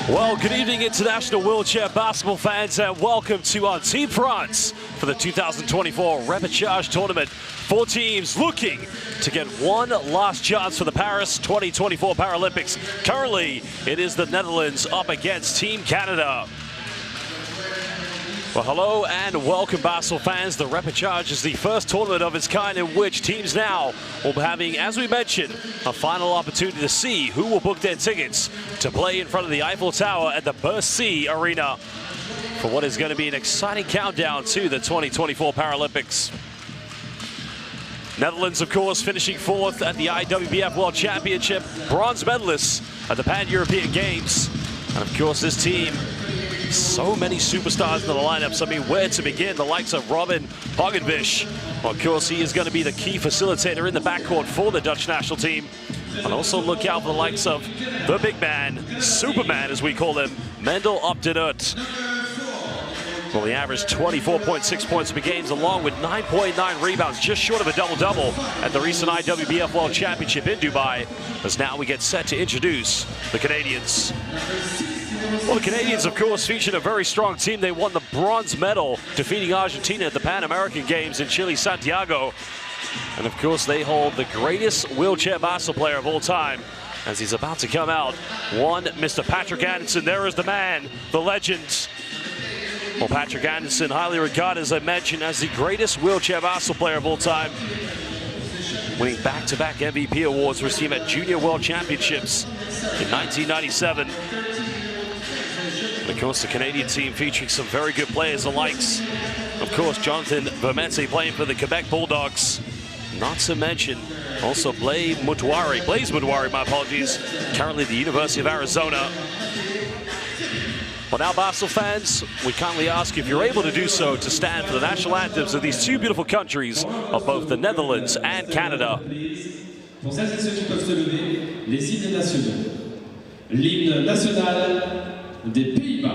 Well, good evening, international wheelchair basketball fans, and welcome to our Team France for the 2024 Repechage tournament. 4 teams looking to get one last chance for the Paris 2024 Paralympics. Currently, it is the Netherlands up against Team Canada. Well, hello and welcome, basketball fans. The Repechage is the first tournament of its kind in which teams now will be having, as we mentioned, a final opportunity to see who will book their tickets to play in front of the Eiffel Tower at the Azur Arena for what is going to be an exciting countdown to the 2024 Paralympics. Netherlands, of course, finishing 4th at the IWBF World Championship, bronze medalists at the Pan-European Games. And of course, this team, so many superstars in the lineups. I mean, where to begin? The likes of Robin Hogenbisch. Well, of course, he is going to be the key facilitator in the backcourt for the Dutch national team. And also look out for the likes of the big man, Superman as we call him, Mendel Opdenut. Well, he averaged 24.6 points per game, along with 9.9 rebounds, just short of a double-double at the recent IWBF World Championship in Dubai, as now we get set to introduce the Canadians. Well, the Canadians, of course, featured a very strong team. They won the bronze medal, defeating Argentina at the Pan American Games in Chile, Santiago. And, of course, they hold the greatest wheelchair basketball player of all time, as he's about to come out. One, Mr. Patrick Anderson. There is the man, the legend. Well, Patrick Anderson, highly regarded, as I mentioned, as the greatest wheelchair basketball player of all time, winning back-to-back MVP awards for his team at Junior World Championships in 1997. And of course, the Canadian team featuring some very good players, the likes, of course, Jonathan Vermette playing for the Quebec Bulldogs. Not to mention also Blaise Mutwari, my apologies, currently at the University of Arizona. Well, now, basketball fans, we kindly ask, if you're able to do so, to stand for the national anthems of these two beautiful countries of both the Netherlands and Canada. Pour celles et ceux qui peuvent se lever, les hymnes nationaux. L'hymne national des Pays-Bas.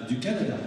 du Canada.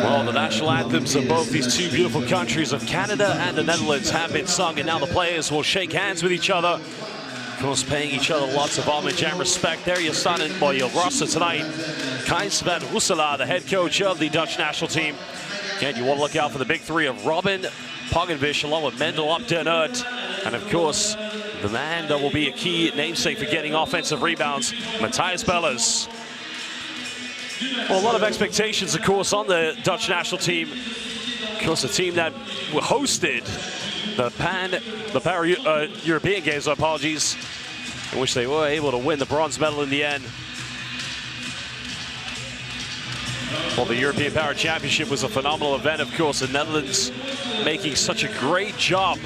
Well, the national anthems of both these two beautiful countries of Canada and the Netherlands have been sung, and now the players will shake hands with each other. Of course, paying each other lots of homage and respect. There your son or your roster tonight. Keins van Rooselaar, the head coach of the Dutch national team. Again, you want to look out for the big three of Robin Pogenvish along with Mendel op den Aert. And of course, the man that will be a key namesake for getting offensive rebounds, Matthias Bellers. Well, a lot of expectations, of course, on the Dutch national team. Of course, a team that hosted the Para-European Games, apologies, in which they were able to win the bronze medal in the end. Well, the European Para Championship was a phenomenal event, of course. The Netherlands making such a great job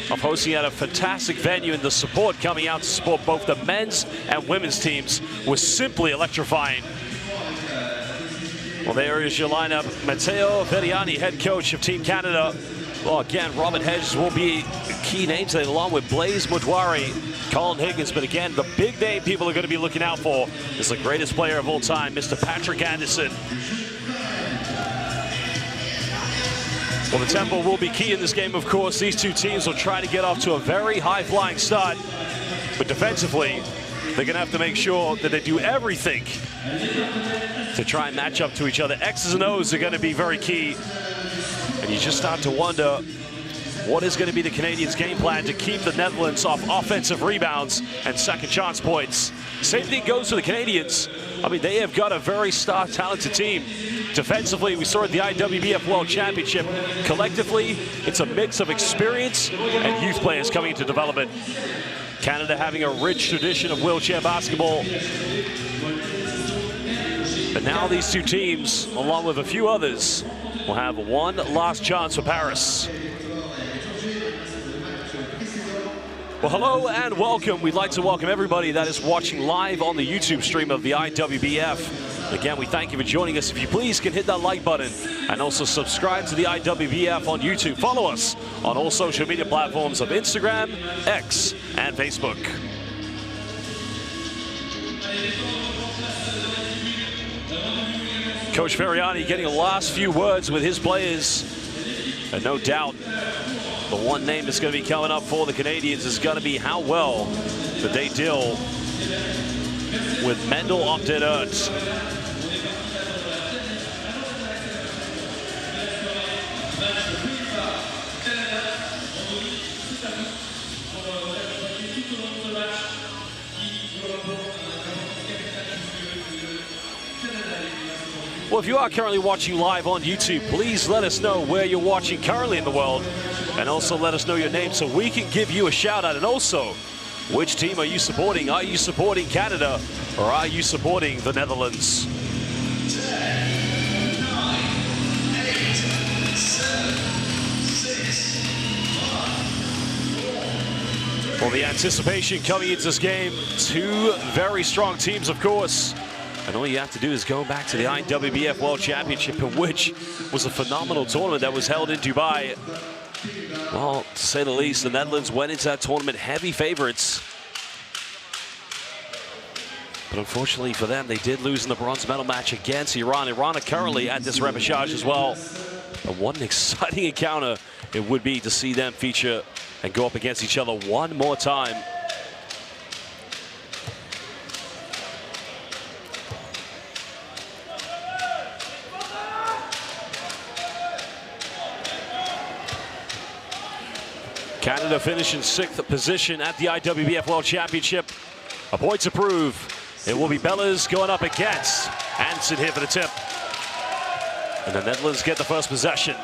of hosting at a fantastic venue, and the support coming out to support both the men's and women's teams was simply electrifying. Well, there is your lineup. Matteo Veriani, head coach of Team Canada. Well, again, Robert Hedges will be a key name today, along with Blaise Moudoiri, Colin Higgins. But again, the big name people are going to be looking out for is the greatest player of all time, Mr. Patrick Anderson. Well, the tempo will be key in this game, of course. These two teams will try to get off to a very high-flying start. But defensively, they're going to have to make sure that they do everything to try and match up to each other. X's and O's are going to be very key. And you just start to wonder, what is going to be the Canadians' game plan to keep the Netherlands off offensive rebounds and second chance points? Same thing goes for the Canadians. I mean, they have got a very star-talented team. Defensively, we saw at the IWBF World Championship. Collectively, it's a mix of experience and youth players coming into development. Canada having a rich tradition of wheelchair basketball. But now these two teams, along with a few others, will have one last chance for Paris. Well, hello and welcome. We'd like to welcome everybody that is watching live on the YouTube stream of the IWBF. Again, we thank you for joining us. If you please can hit that like button and also subscribe to the IWBF on YouTube. Follow us on all social media platforms of Instagram, X, and Facebook. Coach Veriani getting the last few words with his players. And no doubt, the one name that's going to be coming up for the Canadians is going to be how well that they deal with Mendel op den Aert. Well, if you are currently watching live on YouTube, please let us know where you're watching currently in the world, and also let us know your name so we can give you a shout out. And also, which team are you supporting? Are you supporting Canada or are you supporting the Netherlands? 10, 9, 8, 7, 6, 5, 4. Well, the anticipation coming into this game, two very strong teams, of course. And all you have to do is go back to the IWBF World Championship, which was a phenomenal tournament that was held in Dubai. Well, to say the least, the Netherlands went into that tournament heavy favorites. But unfortunately for them, they did lose in the bronze medal match against Iran. Iran are currently at this repechage as well. But what an exciting encounter it would be to see them feature and go up against each other one more time. Canada finished in 6th position at the IWBF World Championship. A point to prove. It will be Bellas going up against Anderson here for the tip. And the Netherlands get the first possession.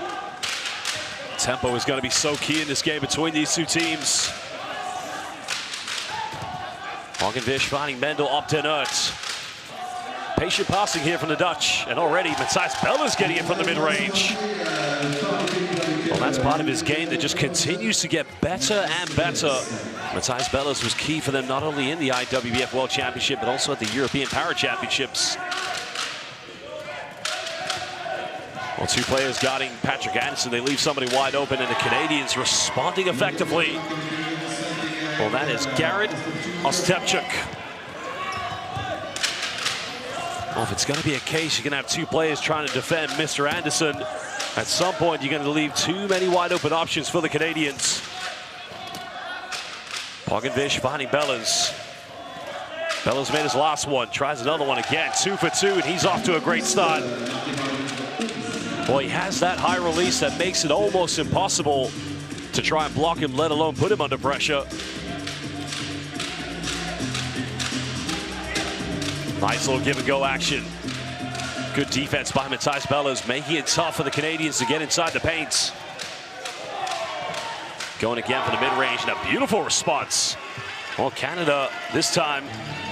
Tempo is going to be so key in this game between these two teams. Hagenvish finding Mendel up to Nert. Patient passing here from the Dutch. And already Matthijs Bellas getting it from the mid-range. Well, that's part of his game that just continues to get better and better. Matthijs Bellas was key for them not only in the IWBF World Championship, but also at the European Para Championships. Well, two players guarding Patrick Anderson. They leave somebody wide open, and the Canadians responding effectively. Well, that is Garrett Ostapchuk. Well, if it's going to be a case, you're going to have two players trying to defend Mr. Anderson. At some point, you're going to leave too many wide open options for the Canadians. Hagenvish finding Bellas. Bellas made his last one, tries another one again. 2 for 2, and he's off to a great start. Well, he has that high release that makes it almost impossible to try and block him, let alone put him under pressure. Nice little give and go action. Good defense by Matthijs Bellas, making it tough for the Canadians to get inside the paint. Going again for the mid-range, and a beautiful response. Well, Canada this time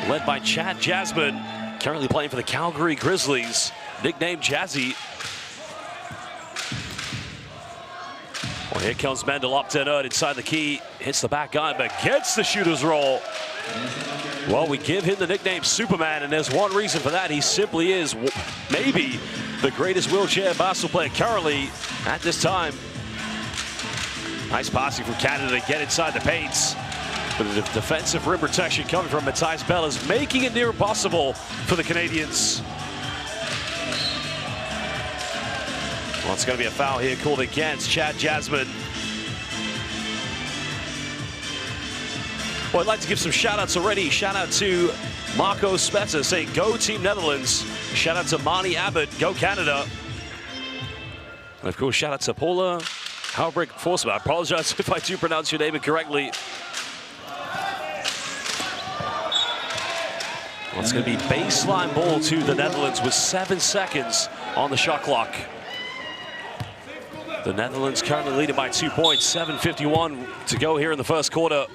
led by Chad Jasmine, currently playing for the Calgary Grizzlies, nicknamed Jazzy. Well, here comes Mendel up to Nerd inside the key, hits the back iron, but gets the shooter's roll. Well, we give him the nickname Superman, and there's one reason for that. He simply is maybe the greatest wheelchair basketball player currently at this time. Nice passing from Canada to get inside the paints. But the defensive rim protection coming from Matthijs Bellas, making it near impossible for the Canadians. Well, it's going to be a foul here called against Chad Jasmine. Well, I'd like to give some shout-outs already. Shout-out to Marco Spezza saying, go Team Netherlands. Shout-out to Marnie Abbott, go Canada. And of course, shout-out to Paula Haubrick-Forsman. I apologize if I do pronounce your name incorrectly. Well, it's going to be baseline ball to the Netherlands with 7 seconds on the shot clock. The Netherlands currently leading by 2 points, 7:51 to go here in the first quarter.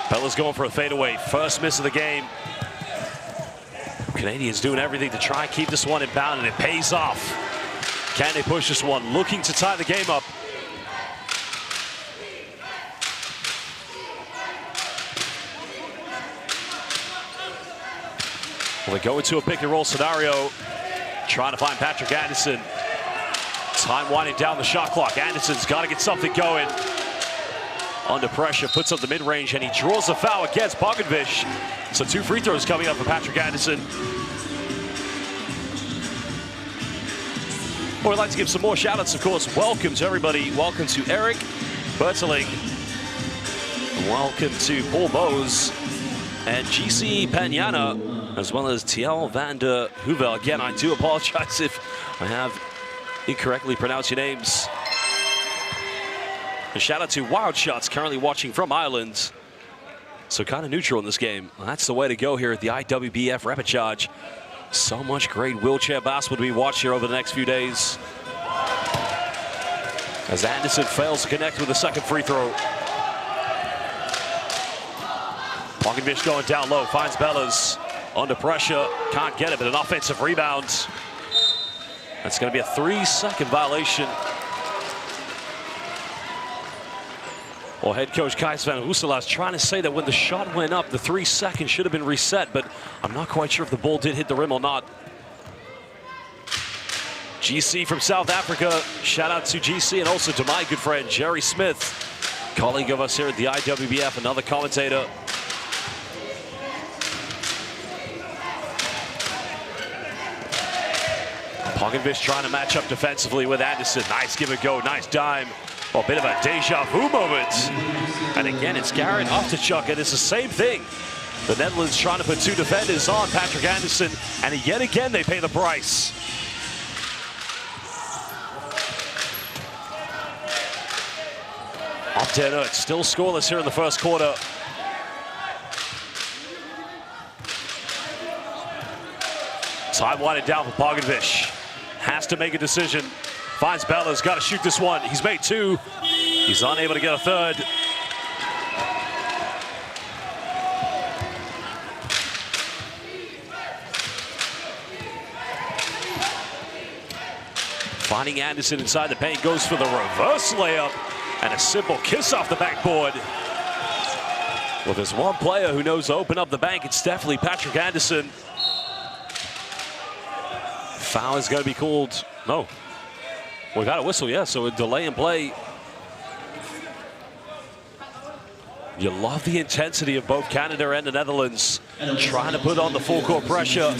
Bellas going for a fadeaway, first miss of the game. Canadians doing everything to try and keep this one in bound, and it pays off. Can they push this one? Looking to tie the game up. Well, they go into a pick and roll scenario, trying to find Patrick Anderson. Time winding down the shot clock. Anderson's got to get something going. Under pressure, puts up the mid-range, and he draws a foul against Hagenvish. So 2 free throws coming up for Patrick Anderson. Well, I'd like to give some more shout-outs, of course. Welcome to everybody. Welcome to Eric Berteling. Welcome to Paul Bose and GC Panyana, as well as Tiel van der Heuvel. Again, I do apologize if I have incorrectly pronounced your names. A shout out to Wild Shots, currently watching from Ireland. So kind of neutral in this game. Well, that's the way to go here at the IWBF Repechage. So much great wheelchair basketball to be watched here over the next few days. As Anderson fails to connect with the second free throw. Hagenvish going down low, finds Bellas. Under pressure, can't get it, but an offensive rebound. That's going to be a 3-second violation. Well, head coach Kijs van Rooselaar is trying to say that when the shot went up, the 3 seconds should have been reset, but I'm not quite sure if the ball did hit the rim or not. GC from South Africa. Shout out to GC and also to my good friend Jerry Smith. colleague of us here at the IWBF, another commentator. Pogovic trying to match up defensively with Anderson. Nice give and go, nice dime. Well, a bit of a deja vu moment. And again, it's Garrett Ofterchuk, and it's the same thing. The Netherlands trying to put two defenders on Patrick Anderson, and yet again they pay the price. Op den Uyt still scoreless here in the first quarter. Time winding down for Pogovic. Has to make a decision. Finds Bella's got to shoot this one. He's made two. He's unable to get a third. Finding Anderson inside the paint, goes for the reverse layup and a simple kiss off the backboard. Well, there's one player who knows to open up the bank. It's definitely Patrick Anderson. Foul is going to be called. No. We got a whistle, yeah, so a delay in play. You love the intensity of both Canada and the Netherlands trying to put on the full court pressure.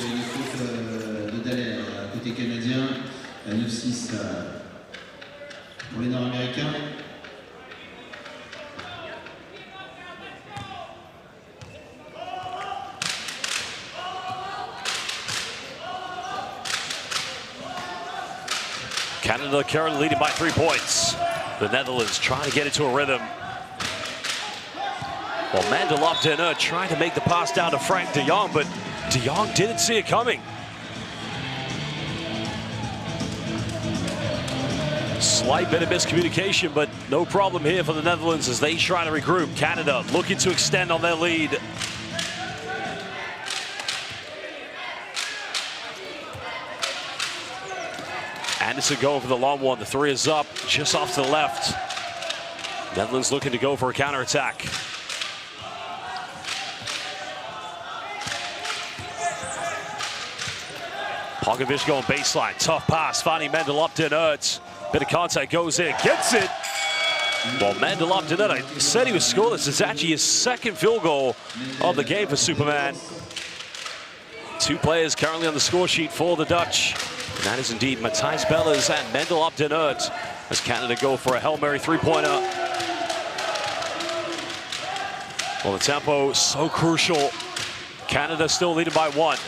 Canada currently leading by 3 points. The Netherlands trying to get into a rhythm. Well, Mandel op den Uyt trying to make the pass down to Frank de Jong, but de Jong didn't see it coming. Slight bit of miscommunication, but no problem here for the Netherlands as they try to regroup. Canada looking to extend on their lead. Anderson going for the long one. The three is up, just off to the left. Netherlands looking to go for a counterattack. Pogovic going baseline, tough pass, finding Mandel op den Uyt. Bit of contact, goes in, gets it. Well, Mandel op den Uyt, I said he was scoreless. It's actually his second field goal of the game for Superman. 2 players currently on the score sheet for the Dutch. And that is indeed Matthijs Bellers and Mandel op den Uyt as Canada go for a Hail Mary three-pointer. Well, the tempo so crucial. Canada still leading by 1.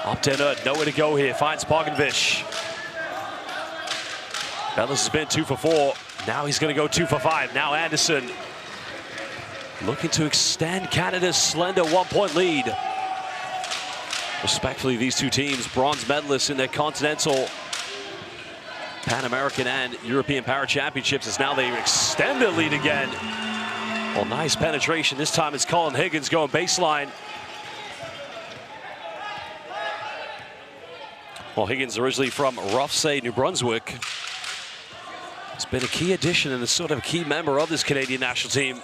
Op den Uyt, nowhere to go here, finds Pogovic. Bellers has been 2 for 4. Now he's going to go 2 for 5. Now Anderson looking to extend Canada's slender 1-point lead. Respectfully, these two teams, bronze medalists in their continental, Pan American and European Para Championships, as now they extend their lead again. Well, nice penetration. This time it's Colin Higgins going baseline. Well, Higgins originally from Rothsay, New Brunswick. It's been a key addition and is sort of a key member of this Canadian national team.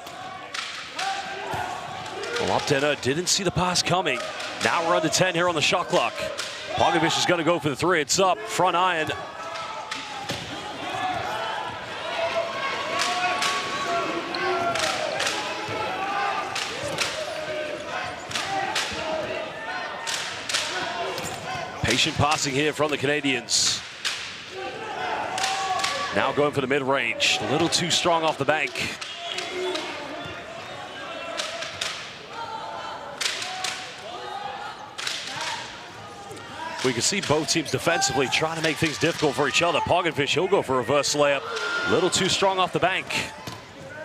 Well, op den Uyt didn't see the pass coming. Now we're under 10 here on the shot clock. Pogovic is going to go for the 3. It's up, front iron. Patient passing here from the Canadians. Now going for the mid-range. A little too strong off the bank. We can see both teams defensively trying to make things difficult for each other. Pogovic, he'll go for a reverse layup. A little too strong off the bank.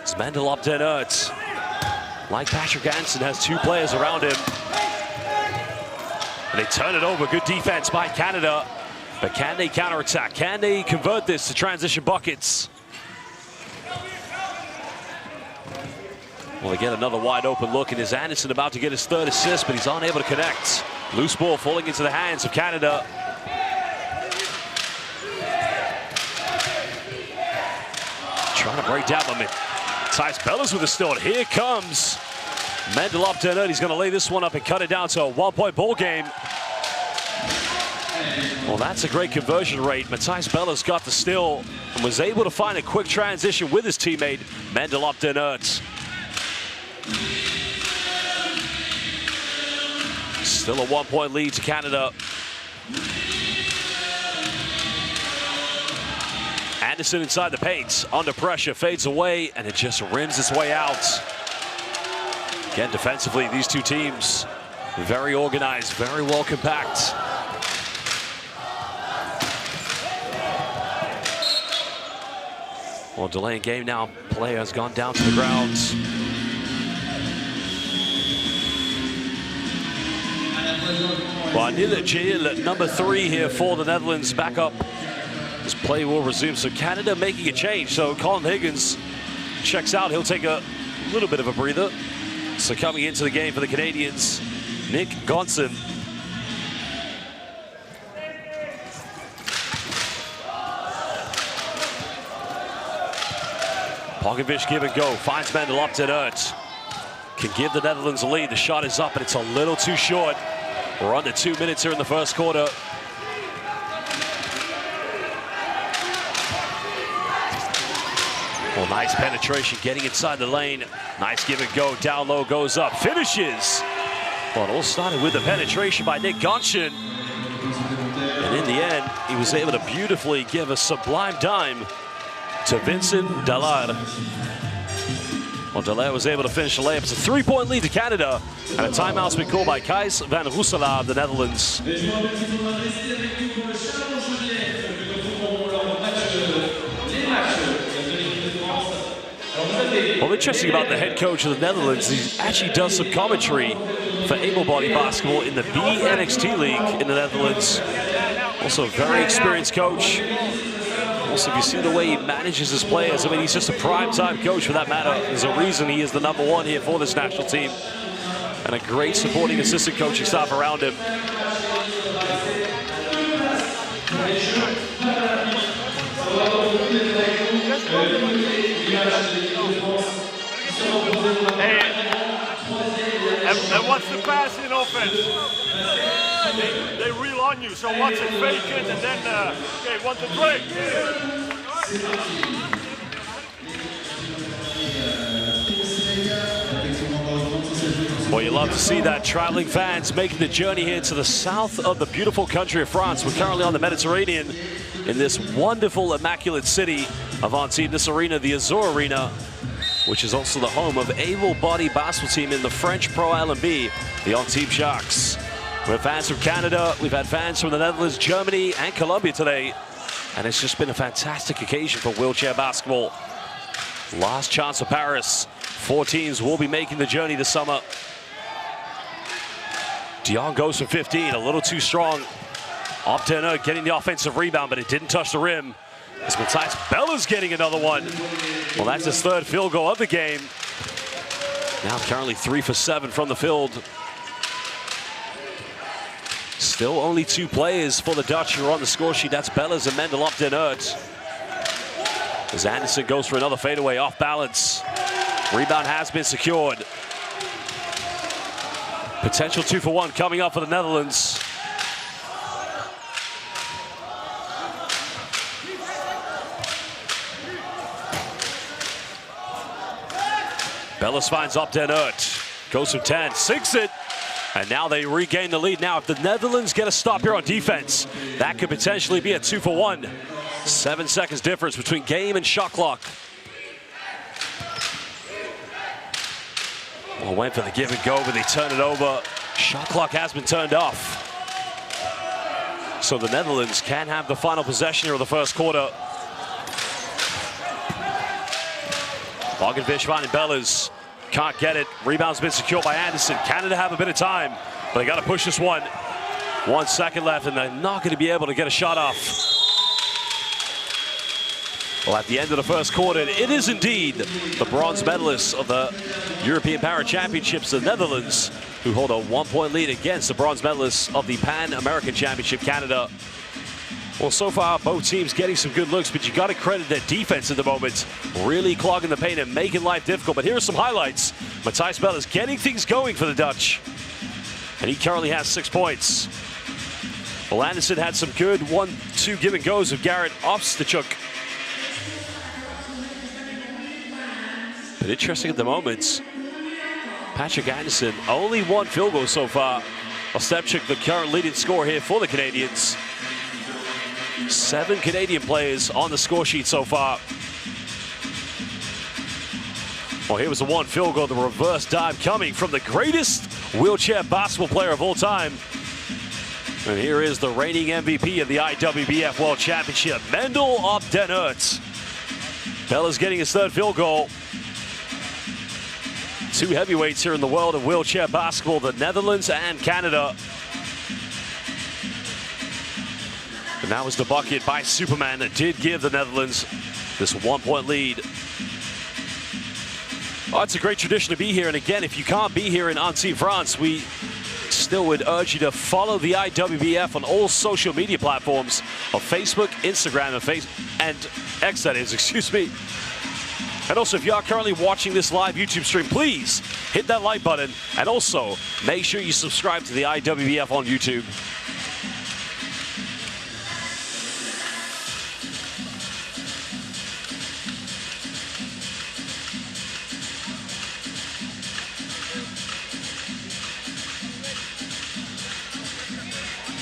It's Mandel op den Uyt. Like Patrick Anderson, has 2 players around him. And they turn it over. Good defense by Canada. But can they counterattack? Can they convert this to transition buckets? Well, they get another wide open look, and is Anderson about to get his 3rd assist, but he's unable to connect. Loose ball falling into the hands of Canada. Trying to break down the mid. Matthijs Bellers with a steal. Here comes Mandel op den Uyt. He's going to lay this one up and cut it down to a 1-point ball game. Well, Well, that's a great conversion rate. Matthijs Bellis got the steal and was able to find a quick transition with his teammate, Mendel op den Aert. Still a 1-point lead to Canada. Anderson inside the paint, under pressure, fades away, and it just rims its way out. Again, defensively, these two teams, very organized, very well compact. Well, delaying game now, play has gone down to the ground. Well, Anil Jail, number 3 here for the Netherlands, back up. This play will resume, so Canada making a change. So Colin Higgins checks out, he'll take a little bit of a breather. So coming into the game for the Canadians, Nick Gonson. Pogovic give and go, finds Mendel op den Aert. Can give the Netherlands a lead. The shot is up, and it's a little too short. We're under 2 minutes here in the first quarter. Well, nice penetration, getting inside the lane. Nice give and go, down low, goes up, finishes. Well, it all started with the penetration by Nick Gonson. And in the end, he was able to beautifully give a sublime dime to Vincent Dallaire. Well, Dallaire was able to finish the layup. It's a 3-point lead to Canada. And a timeout's been called by Gijs van Rooselaar of the Netherlands. Well, interesting about the head coach of the Netherlands, he actually does some commentary for able-bodied basketball in the BNXT League in the Netherlands. Also a very experienced coach. Also, if you see the way he manages his players, I mean, he's just a prime-time coach for that matter. There's a reason he is the number 1 here for this national team. And a great supporting assistant coaching staff around him. And what's the pass in offense? They reel on you, so once it fake it and then, okay, want to break. Well, you love to see that. Traveling fans making the journey here to the south of the beautiful country of France. We're currently on the Mediterranean in this wonderful, immaculate city of Antibes. This arena, the Azur Arena, which is also the home of able-bodied basketball team in the French Pro LMB, the Antibes Sharks. We have fans from Canada, we've had fans from the Netherlands, Germany, and Colombia today. And it's just been a fantastic occasion for wheelchair basketball. Last chance for Paris. 4 teams will be making the journey this summer. Dion goes for 15, a little too strong. Op den Aert getting the offensive rebound, but it didn't touch the rim. As Matthijs Bellis getting another one. Well, that's his 3rd field goal of the game. Now currently 3 for 7 from the field. Still only 2 players for the Dutch who are on the score sheet. That's Bellis and Mendel op den Aert. As Anderson goes for another fadeaway off balance. Rebound has been secured. Potential 2 for 1 coming up for the Netherlands. Bellis finds op den Aert. Goes from 10, sinks it. And now they regain the lead. Now, if the Netherlands get a stop here on defense, that could potentially be a 2 for 1. 7 seconds difference between game and shot clock. Well, went for the give and go, but they turn it over. Shot clock has been turned off. So the Netherlands can have the final possession here of the first quarter. Pogovic finding Bellis. Can't get it. Rebound's been secured by Anderson. Canada have a bit of time, but they got to push this one. 1 second left, and they're not going to be able to get a shot off. Well, at the end of the first quarter, it is indeed the bronze medalists of the European Para Championships, the Netherlands, who hold a 1-point lead against the bronze medalists of the Pan American Championship, Canada. Well, so far, both teams getting some good looks, but you got to credit their defense at the moment, really clogging the paint and making life difficult. But here are some highlights. Matthijs Bellis getting things going for the Dutch, and he currently has 6 points. Well, Anderson had some good 1-2 give and goes with Garrett Obstachuk. But interesting at the moment, Patrick Anderson, only 1 field goal so far. Ostapchuk, the current leading scorer here for the Canadians. 7 Canadian players on the score sheet so far. Well, here was the 1 field goal, the reverse dive coming from the greatest wheelchair basketball player of all time. And here is the reigning MVP of the IWBF World Championship, Mendel op den Aert. Bella's getting his 3rd field goal. 2 heavyweights here in the world of wheelchair basketball, the Netherlands and Canada. And that was the bucket by Superman that did give the Netherlands this 1-point lead. Oh, it's a great tradition to be here. And again, if you can't be here in Antibes, France, we still would urge you to follow the IWBF on all social media platforms of Facebook, Instagram, and X, that is, excuse me. And also, if you are currently watching this live YouTube stream, please hit that like button. And also, make sure you subscribe to the IWBF on YouTube.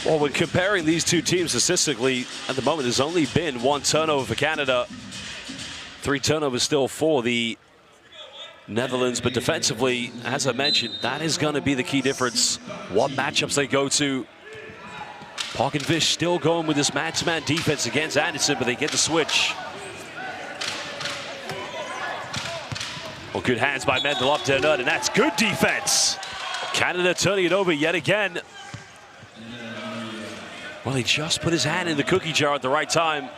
Well, when comparing these 2 teams statistically, at the moment, there's only been 1 turnover for Canada. 3 turnovers still for the Netherlands, but defensively, as I mentioned, that is going to be the key difference. What matchups they go to. Parkenfish still going with this man-to-man defense against Anderson, but they get the switch. Well, good hands by Mendel op den Aert, and that's good defense. Canada turning it over yet again. Well, he just put his hand in the cookie jar at the right time.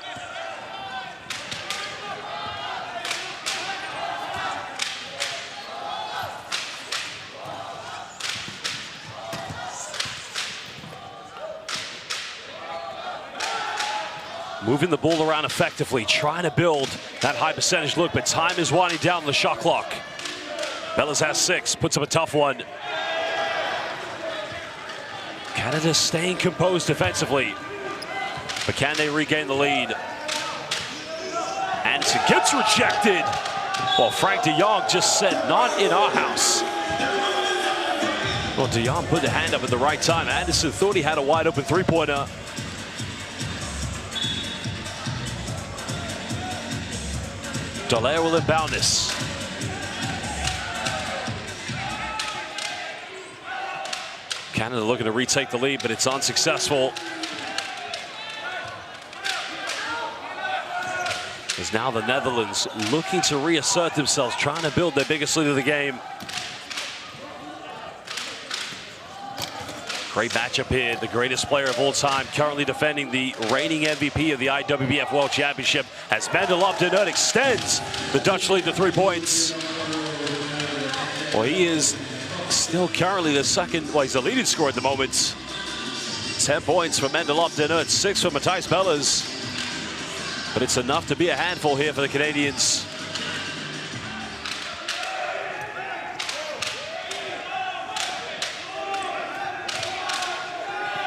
Moving the ball around effectively, trying to build that high percentage look, but time is winding down the shot clock. Bellas has 6, puts up a tough one. Canada staying composed defensively, but can they regain the lead? Anderson gets rejected. Well, Frank de Jong just said, not in our house. Well, de Jong put the hand up at the right time. Anderson thought he had a wide open 3-pointer. Dallaire will inbound this. Canada looking to retake the lead, but it's unsuccessful. As now the Netherlands looking to reassert themselves, trying to build their biggest lead of the game. Great matchup here. The greatest player of all time, currently defending the reigning MVP of the IWBF World Championship, as Mendel op den Aert extends the Dutch lead to 3 points. Well, he is still currently the second, well, he's the leading scorer at the moment. 10 points for Mendel op den Aert, 6 for Matthijs Bellas. But it's enough to be a handful here for the Canadians.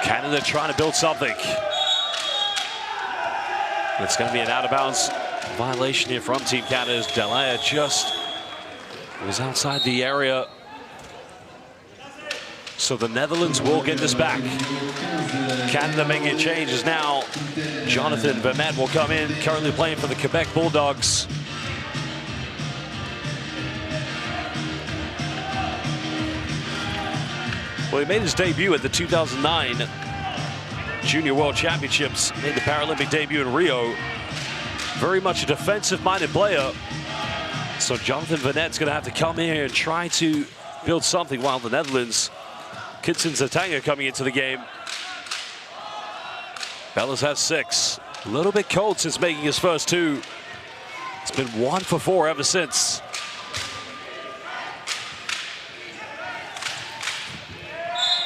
Canada trying to build something. It's going to be an out-of-bounds violation here from Team Canada. Dallaire just was outside the area. So the Netherlands will get this back. Canada making a change is now Jonathan Vermette will come in, currently playing for the Quebec Bulldogs. Well, he made his debut at the 2009 Junior World Championships, made the Paralympic debut in Rio. Very much a defensive-minded player. So Jonathan Vermette's going to have to come in here and try to build something, while the Netherlands, Kitson Zatanga coming into the game. Bellas has 6. A little bit cold since making his first 2. It's been 1 for 4 ever since.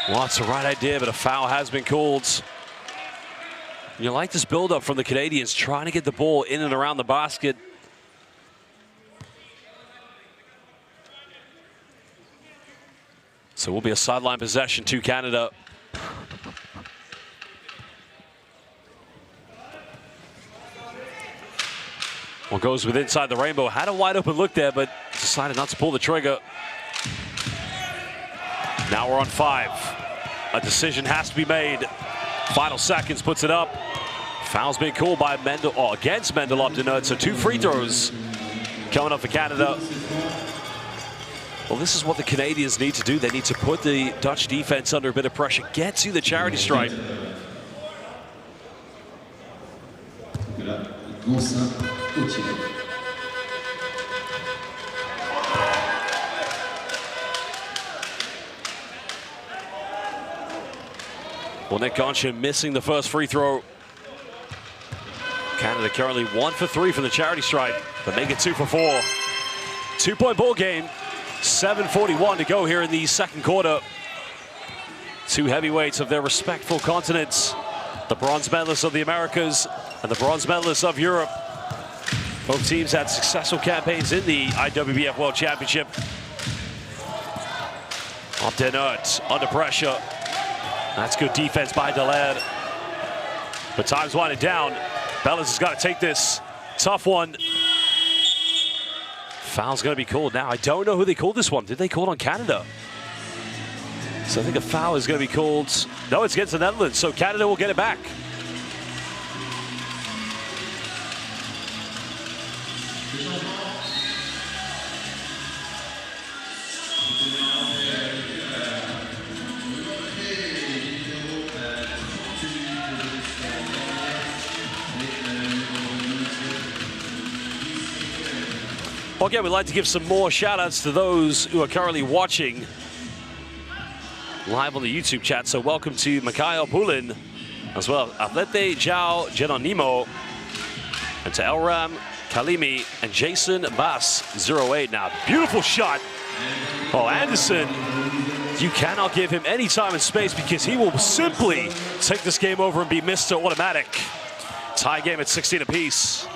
Well, it's the right idea, but a foul has been called. You like this build-up from the Canadians, trying to get the ball in and around the basket. So it will be a sideline possession to Canada. Well, goes with inside the rainbow. Had a wide open look there, but decided not to pull the trigger. Now we're on 5. A decision has to be made. Final seconds puts it up. Foul's been called by Mendel, against Mendel up to nerd. So 2 free throws coming up for Canada. Well, this is what the Canadians need to do. They need to put the Dutch defense under a bit of pressure. Get to the charity stripe. Well, Nick Gonchen missing the first free throw. Canada currently 1 for 3 from the charity stripe, but make it 2 for 4. 2-point ball game. 7:41 to go here in the second quarter. 2 heavyweights of their respectful continents. The bronze medalists of the Americas and the bronze medalists of Europe. Both teams had successful campaigns in the IWBF World Championship. Up to inert, under pressure. That's good defense by Dallaire. But time's winding down. Bellis has got to take this. Tough one. Foul's going to be called now. I don't know who they called this one. Did they call it on Canada? So I think a foul is going to be called. No, it's against the Netherlands. So Canada will get it back. Well, again, we'd like to give some more shout-outs to those who are currently watching live on the YouTube chat. So welcome to Mikhail Pulin, as well Atlete Jao Geronimo, and to Elram Kalimi and Jason Bass 08. Now, beautiful shot. Oh, Anderson, you cannot give him any time and space because he will simply take this game over and be Mr. Automatic. Tie game at 16 apiece.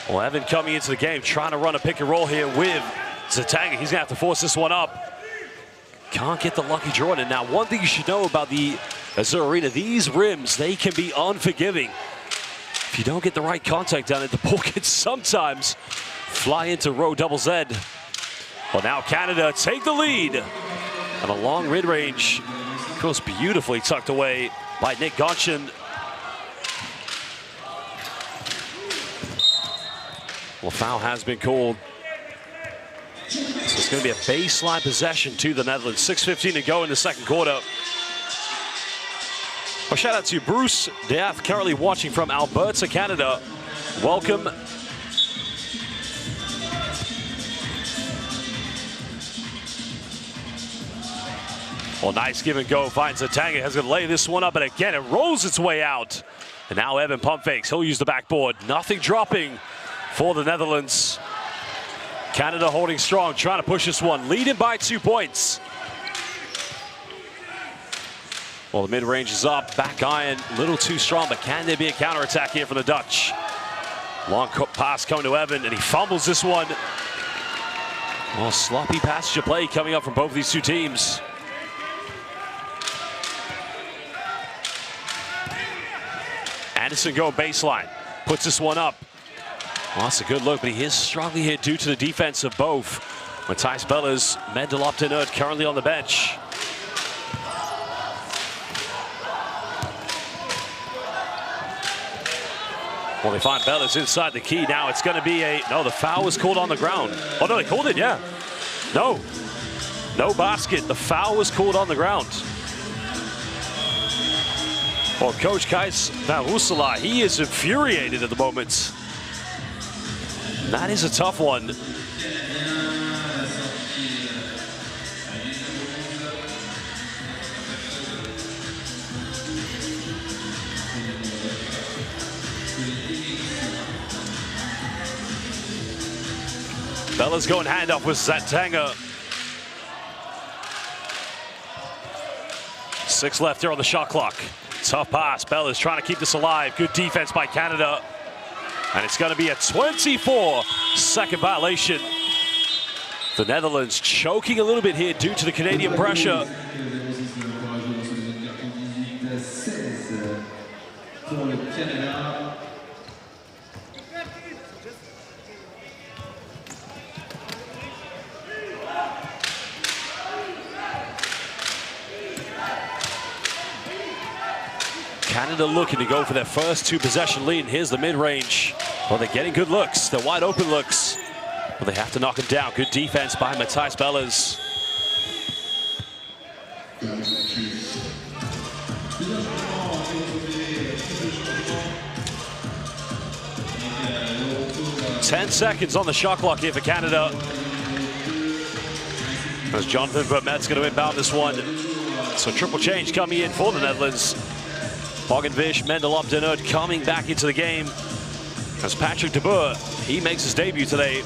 Well, Evan coming into the game, trying to run a pick and roll here with Zatanga. He's gonna have to force this one up. Can't get the lucky draw in. Now, one thing you should know about the Azur Arena, these rims, they can be unforgiving. If you don't get the right contact on it, the ball can sometimes fly into row double Z. Well, now Canada take the lead. And a long mid-range goes beautifully tucked away by Nick Gonchen. Well, foul has been called. So it's going to be a baseline possession to the Netherlands. 6:15 to go in the second quarter. Well, shout out to Bruce Death, currently watching from Alberta, Canada. Welcome. Well, nice give and go. Finds Zatanga, has to lay this one up, and again, it rolls its way out. And now Evan pump fakes. He'll use the backboard. Nothing dropping for the Netherlands. Canada holding strong, trying to push this one, leading by 2 points. Well, the mid-range is up, back iron, a little too strong, but can there be a counterattack here from the Dutch? Long pass coming to Evan, and he fumbles this one. Well, sloppy passage of play coming up from both of these two teams. Anderson going baseline, puts this one up. Well, that's a good look, but he is struggling here due to the defense of both. Matthijs Bellis, Mendel up to nerd, currently on the bench. Well, they find Bellis inside the key. Now it's going to be a, no, the foul was called on the ground. Oh, no, they called it, yeah. No, no basket. The foul was called on the ground. Well, Coach Kais Varusala, he is infuriated at the moment. That is a tough one. Bella's going handoff with Zatanga. 6 left here on the shot clock. Tough pass. Bella's trying to keep this alive. Good defense by Canada. And it's going to be a 24-second violation The Netherlands choking a little bit here due to the Canadian pressure. Canada looking to go for their first 2-possession lead, and here's the mid-range. Well, they're getting good looks. They're wide open looks. But they have to knock him down. Good defense by Matthijs Bellers. Ten seconds on the shot clock here for Canada. As Jonathan Vermette's going to inbound this one. So triple change coming in for the Netherlands. Bogenvish, Mendelop, Denert coming back into the game. As Patrick de Boer, he makes his debut today.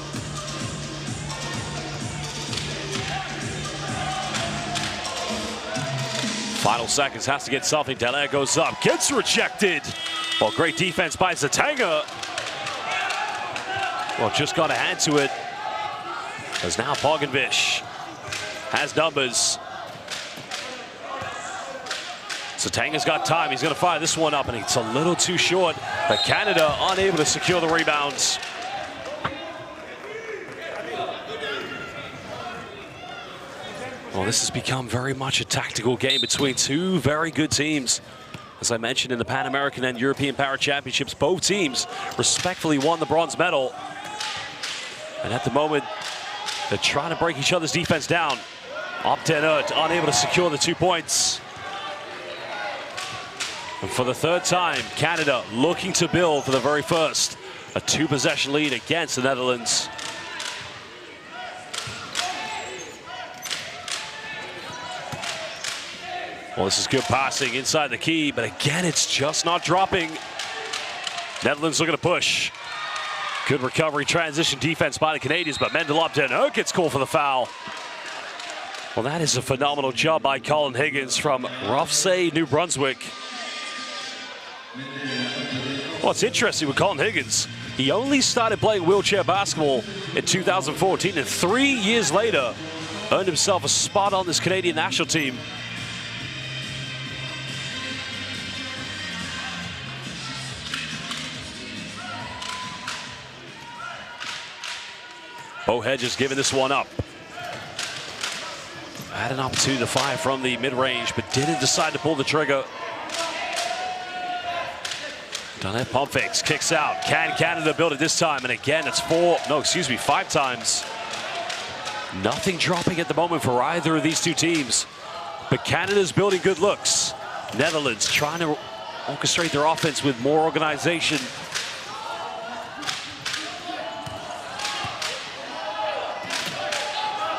Final seconds, has to get something. Dallaire goes up, gets rejected. Well, great defense by Zatanga. Well, just got a hand to it. As now Bogenvish has numbers. Zatanga's got time. He's going to fire this one up, and it's a little too short. But Canada unable to secure the rebounds. Well, this has become very much a tactical game between two very good teams. As I mentioned in the Pan American and European Para Championships, both teams respectfully won the bronze medal. And at the moment, they're trying to break each other's defense down. Optenert unable to secure the 2 points. And for the third time, Canada looking to build for the very first a 2-possession lead against the Netherlands. Well, this is good passing inside the key, but again, it's just not dropping. Netherlands looking to push. Good recovery, transition defense by the Canadians, but Mendelop Denert gets called for the foul. Well, that is a phenomenal job by Colin Higgins from Rothesay, New Brunswick. Well, it's interesting with Colin Higgins. He only started playing wheelchair basketball in 2014, and 3 years later, earned himself a spot on this Canadian national team. Bo Hedges giving this one up. Had an opportunity to fire from the mid-range, but didn't decide to pull the trigger. Donnet pump fakes, kicks out. Can Canada build it this time? And again, it's 5 times. Nothing dropping at the moment for either of these two teams. But Canada's building good looks. Netherlands trying to orchestrate their offense with more organization.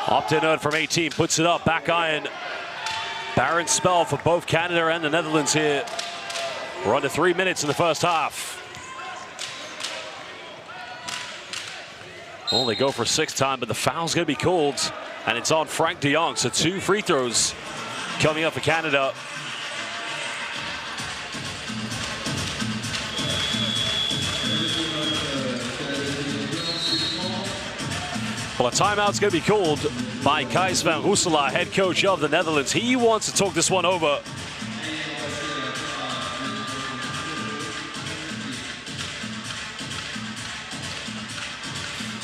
Optenert from 18 puts it up, back iron. Barren spell for both Canada and the Netherlands here. We're under 3 minutes in the first half. Well, they go for 6th time, but the foul's going to be called, and it's on Frank de Jong. So 2 free throws coming up for Canada. Well, a timeout's going to be called by Gijs van Rooselaar, head coach of the Netherlands. He wants to talk this one over.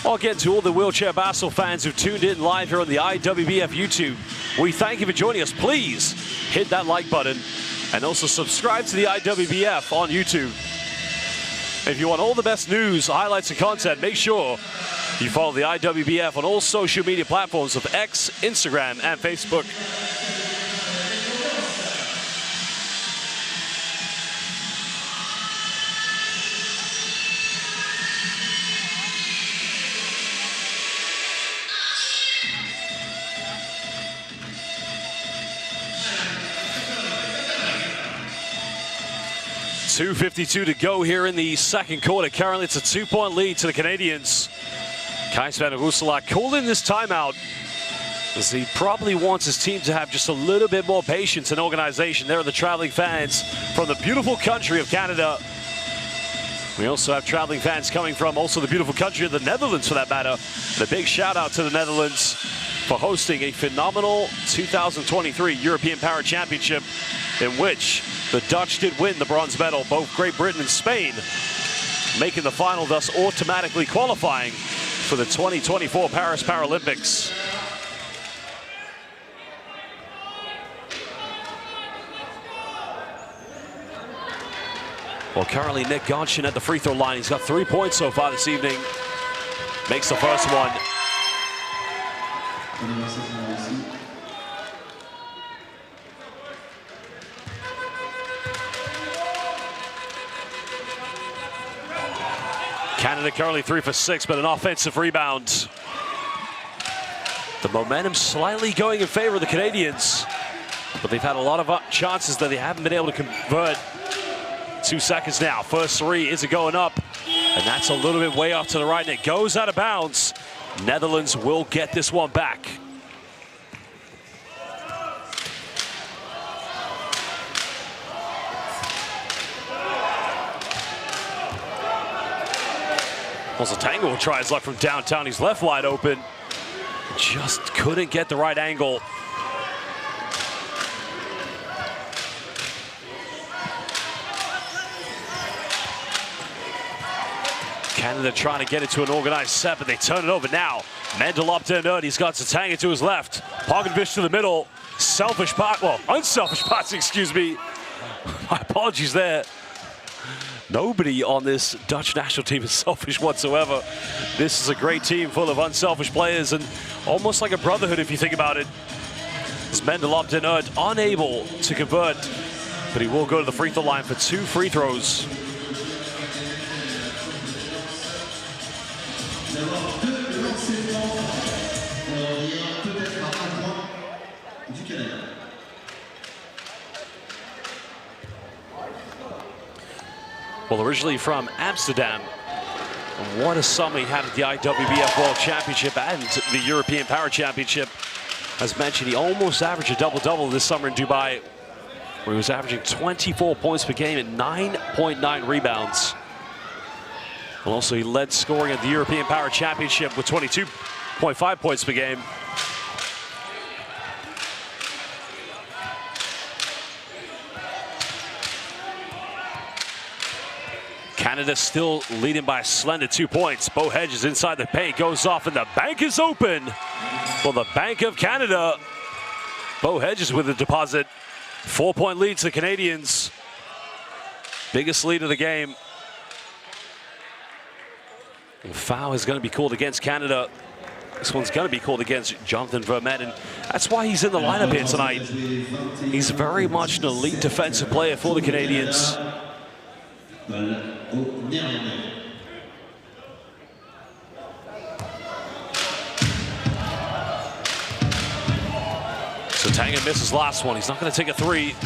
Again, to all the wheelchair basketball fans who've tuned in live here on the IWBF YouTube, we thank you for joining us. Please hit that like button and also subscribe to the IWBF on YouTube. If you want all the best news, highlights, and content, make sure you follow the IWBF on all social media platforms of X, Instagram, and Facebook. .252 to go here in the second quarter. Currently, it's a 2-point lead to the Canadians. Gijs van Rooselaar calling this timeout as he probably wants his team to have just a little bit more patience and organization. There are the traveling fans from the beautiful country of Canada. We also have traveling fans coming from also the beautiful country of the Netherlands, for that matter. And a big shout out to the Netherlands for hosting a phenomenal 2023 European Para Championship, in which the Dutch did win the bronze medal, both Great Britain and Spain making the final, thus automatically qualifying for the 2024 Paris Paralympics. Well, currently Nick Gonshin at the free throw line. He's got 3 points so far this evening. Makes the first one. Canada currently 3 for 6, but an offensive rebound. The momentum slightly going in favor of the Canadians, but they've had a lot of chances that they haven't been able to convert. 2 seconds now. First three isn't going up, and that's a little bit way off to the right, and it goes out of bounds. Netherlands will get this one back. Also, Tango will try his luck from downtown. He's left wide open. Just couldn't get the right angle. Canada trying to get it to an organized set, but they turn it over now. Mendel up to nerd. He's got Satanga to his left. Pogovic to the middle. Selfish pass, well, unselfish passing, excuse me. My apologies there. Nobody on this Dutch national team is selfish whatsoever. This is a great team full of unselfish players, and almost like a brotherhood if you think about it. As Mendel up to nerd, unable to convert, but he will go to the free throw line for 2 free throws. Well, originally from Amsterdam, what a summer he had at the IWBF World Championship and the European Para Championship. As mentioned, he almost averaged a double-double this summer in Dubai, where he was averaging 24 points per game and 9.9 rebounds. And also, he led scoring at the European Para Championship with 22.5 points per game. Canada still leading by a slender 2 points. Bo Hedges inside the paint, goes off, and the bank is open. Well, the Bank of Canada. Bo Hedges with the deposit. 4-point lead to the Canadians. Biggest lead of the game. And foul is going to be called against Canada. This one's going to be called against Jonathan Vermette, and that's why he's in the lineup here tonight. He's very much an elite defensive player for the Canadians. So Tanga misses last one. He's not going to take a three.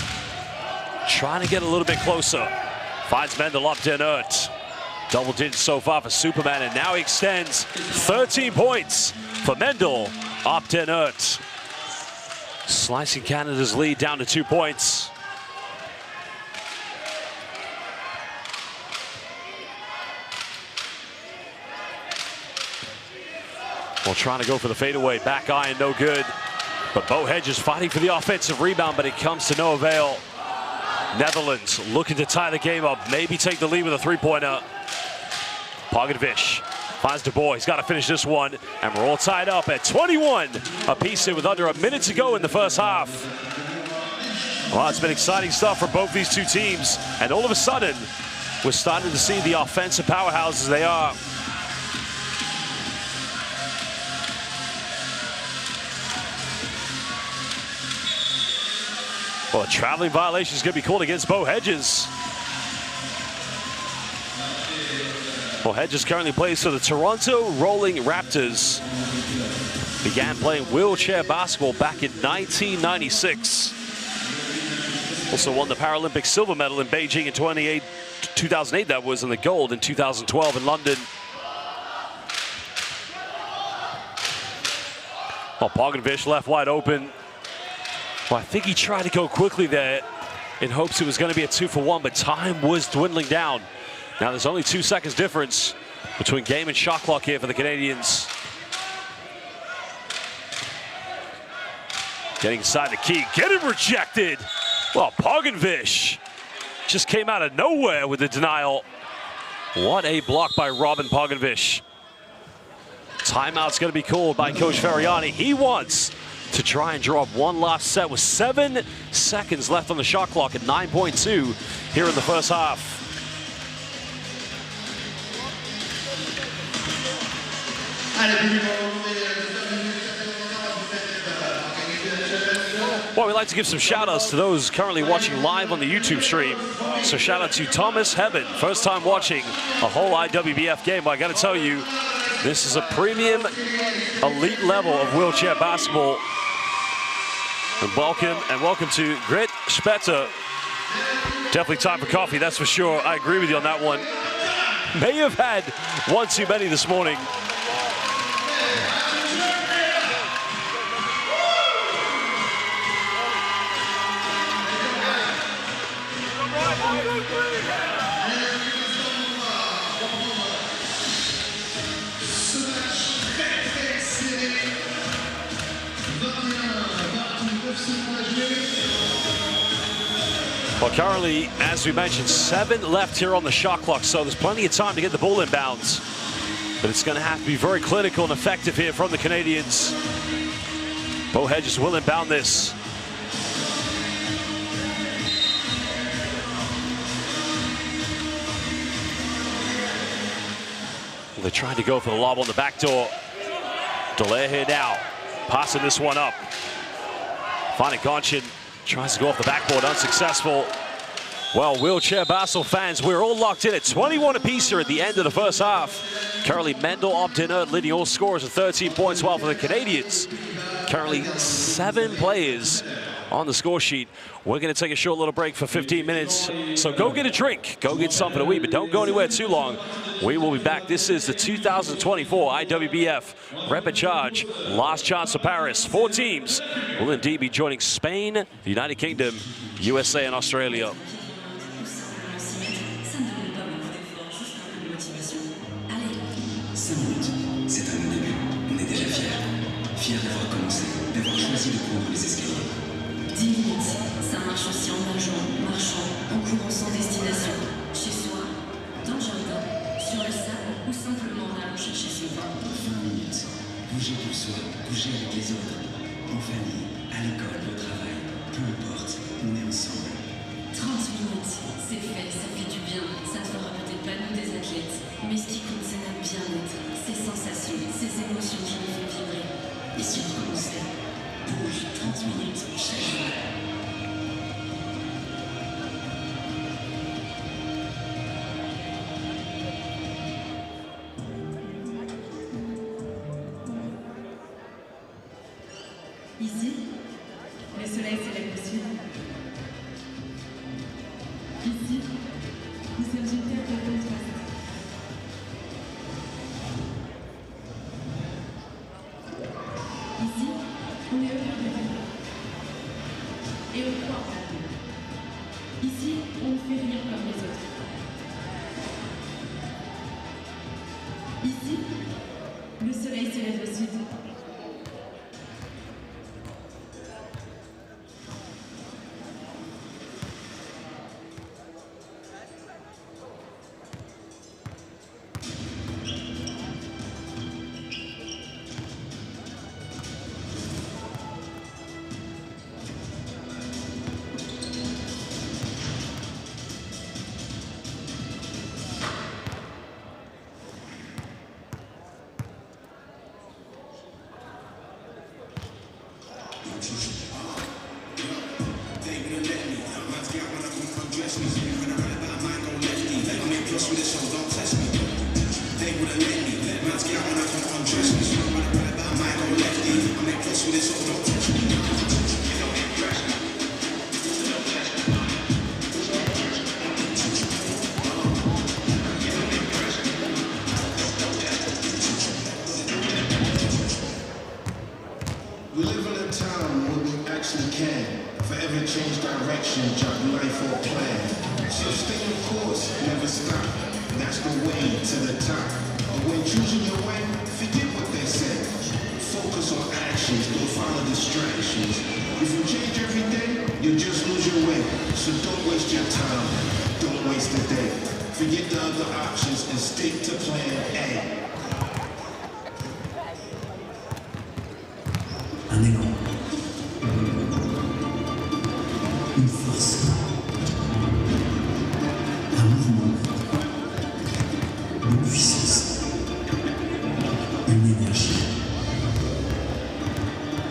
Trying to get a little bit closer. Finds Mendel up to inert. Double digits so far for Superman, and now he extends 13 points for Mendel up to inert. Slicing Canada's lead down to 2 points. Well, trying to go for the fadeaway, back iron, no good. But Bo Hedges fighting for the offensive rebound, but it comes to no avail. Netherlands looking to tie the game up, maybe take the lead with a three-pointer. Pogovic finds De Boer. He's got to finish this one, and we're all tied up at 21 apiece here with under a minute to go in the first half. Well, it's been exciting stuff for both these two teams, and all of a sudden, we're starting to see the offensive powerhouses they are. Well, a traveling violation is going to be called against Bo Hedges. Well, Hedges currently plays for the Toronto Rolling Raptors. Began playing wheelchair basketball back in 1996. Also won the Paralympic silver medal in Beijing in 2008, that was, and the gold in 2012 in London. Well, Pogovic left wide open. Well, I think he tried to go quickly there in hopes it was going to be a 2-for-1, but time was dwindling down. Now there's only 2 seconds difference between game and shot clock here for the Canadians. Getting inside the key, getting rejected. Well, Pogovic just came out of nowhere with the denial. What a block by Robin Pogovic. Timeout's going to be called by Coach Ferriani. He wants to try and draw up one last set with 7 seconds left on the shot clock at 9.2 here in the first half. Well, we'd like to give some shout outs to those currently watching live on the YouTube stream. So shout out to Thomas Heaven, first time watching a whole IWBF game. But I got to tell you, this is a premium elite level of wheelchair basketball. And welcome to Grit Spetter. Definitely time for coffee, that's for sure. I agree with you on that one. May have had one too many this morning. Well, currently, as we mentioned, 7 left here on the shot clock, so there's plenty of time to get the ball inbounds. But it's going to have to be very clinical and effective here from the Canadians. Bo Hedges will inbound this. They're trying to go for the lob on the back door. Delay here now, passing this one up. Finally, Gonchin tries to go off the backboard, unsuccessful. Well, wheelchair basketball fans, we're all locked in at 21 apiece here at the end of the first half. Currently, Mendel, Obdiner leading all scorers at 13 points, while for the Canadians, currently 7 players on the score sheet. We're going to take a short little break for 15 minutes. So go get a drink, go get something to eat, but don't go anywhere too long. We will be back. This is the 2024 IWBF Repechage Last Chance for Paris. 4 teams will indeed be joining Spain, the United Kingdom, USA, and Australia. 5 minutes, c'est un bon début. On est déjà fiers. Fiers d'avoir commencé, d'avoir choisi de prendre les escaliers. 10 minutes, ça marche aussi en nageant, marchant, en courant sans destination. Chez soi, dans le jardin, sur le sable ou simplement en allant chercher ses pas. 20 minutes, bouger pour soi, bouger avec les autres. En famille, à l'école, au travail, peu importe, on est ensemble. 30 minutes, c'est fait, ça fait du bien. Ça ne fera peut-être pas nous des athlètes, mais ce qui compte, c'est notre bien-être, ces sensations, ces émotions qui nous font vibrer. Et si on commençait, bouge 30 minutes chaque jour. Ici, le soleil s'élève au sud. Ici, nous sommes une terre de contraste. Ici, on est heureux de vivre. Et on croit en la vie. Ici, on ne fait rien comme les autres. Ici, le soleil se lève au sud. We live in a time where we actually can forever change direction, jot life or plan. So stay the course, never stop. journey to the top. But when choosing your way, forget what they say. Focus on actions, don't follow distractions. If you change every day, you'll just lose your way. So don't waste your time, don't waste a day. Forget the other options and stick to plan A. Un élan. Une force. Un mouvement. Une puissance. Une énergie.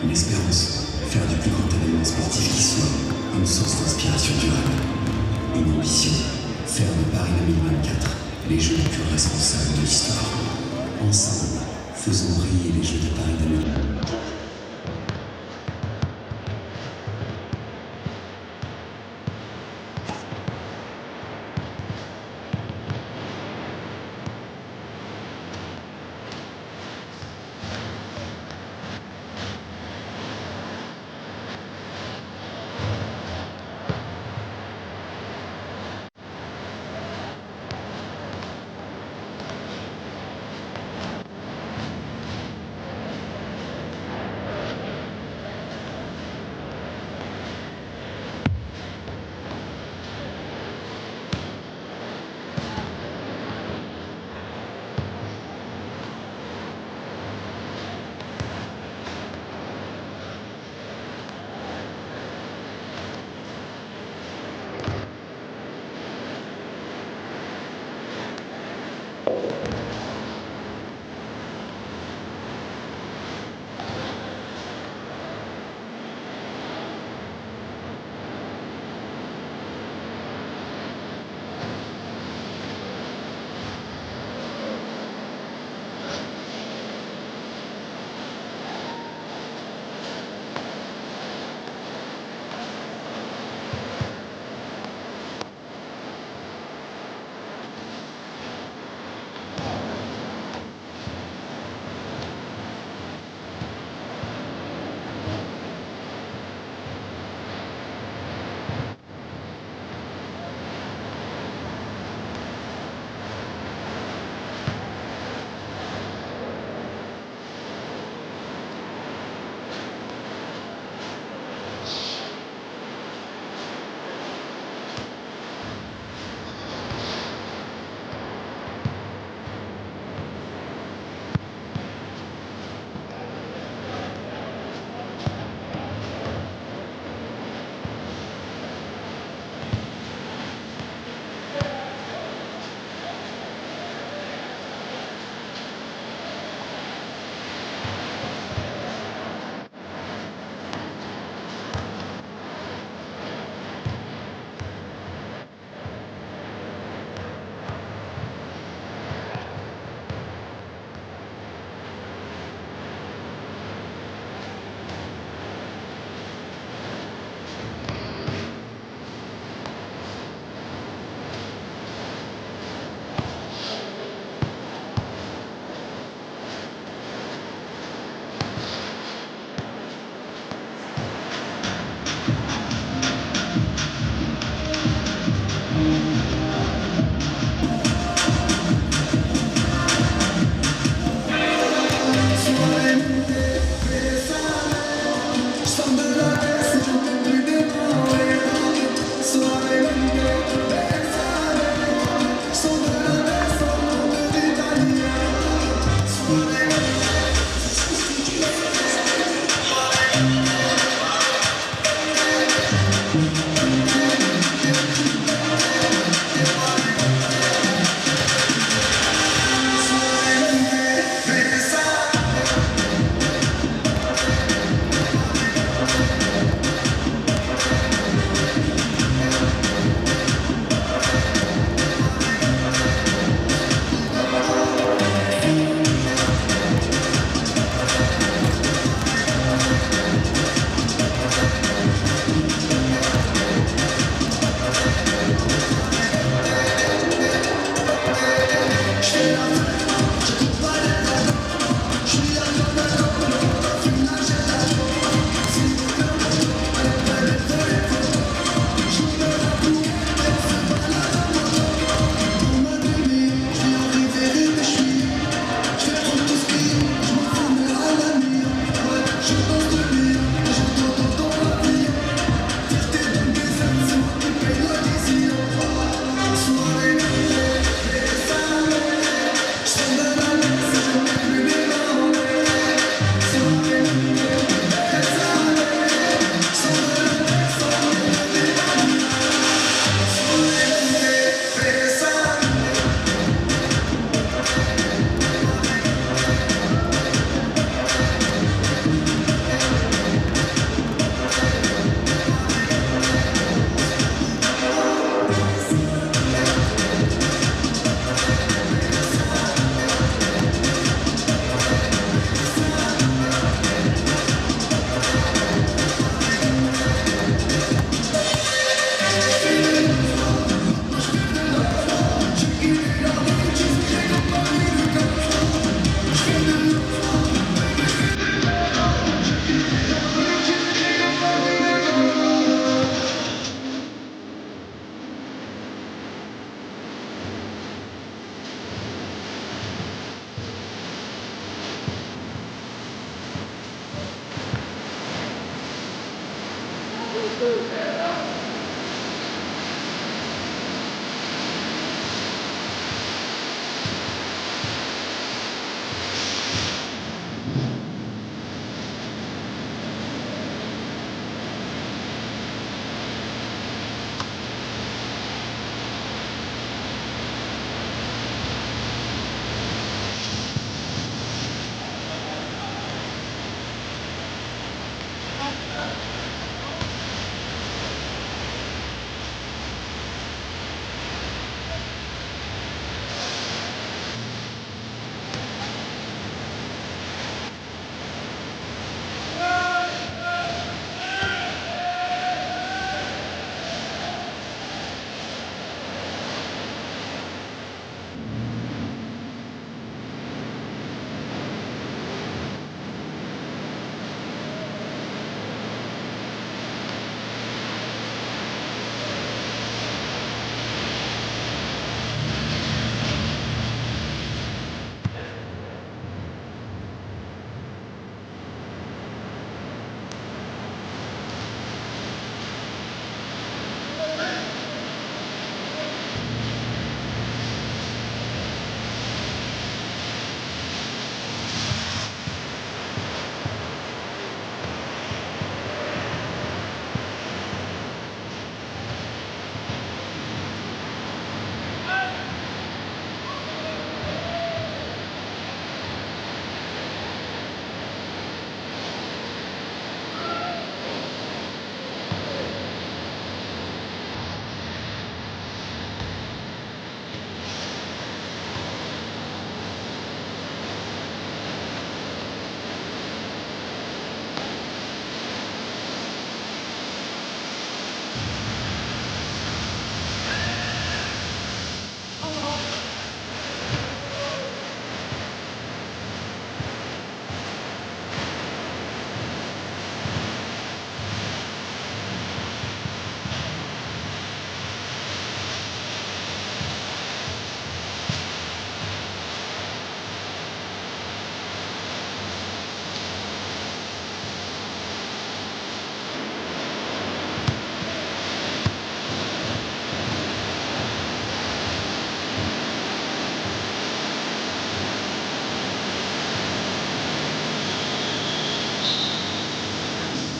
Une espérance. Faire du plus grand événement sportif qui soit une source d'inspiration durable. Une ambition. Faire de Paris 2024 les Jeux les plus responsables de l'histoire. Ensemble, faisons briller les Jeux de Paris 2024.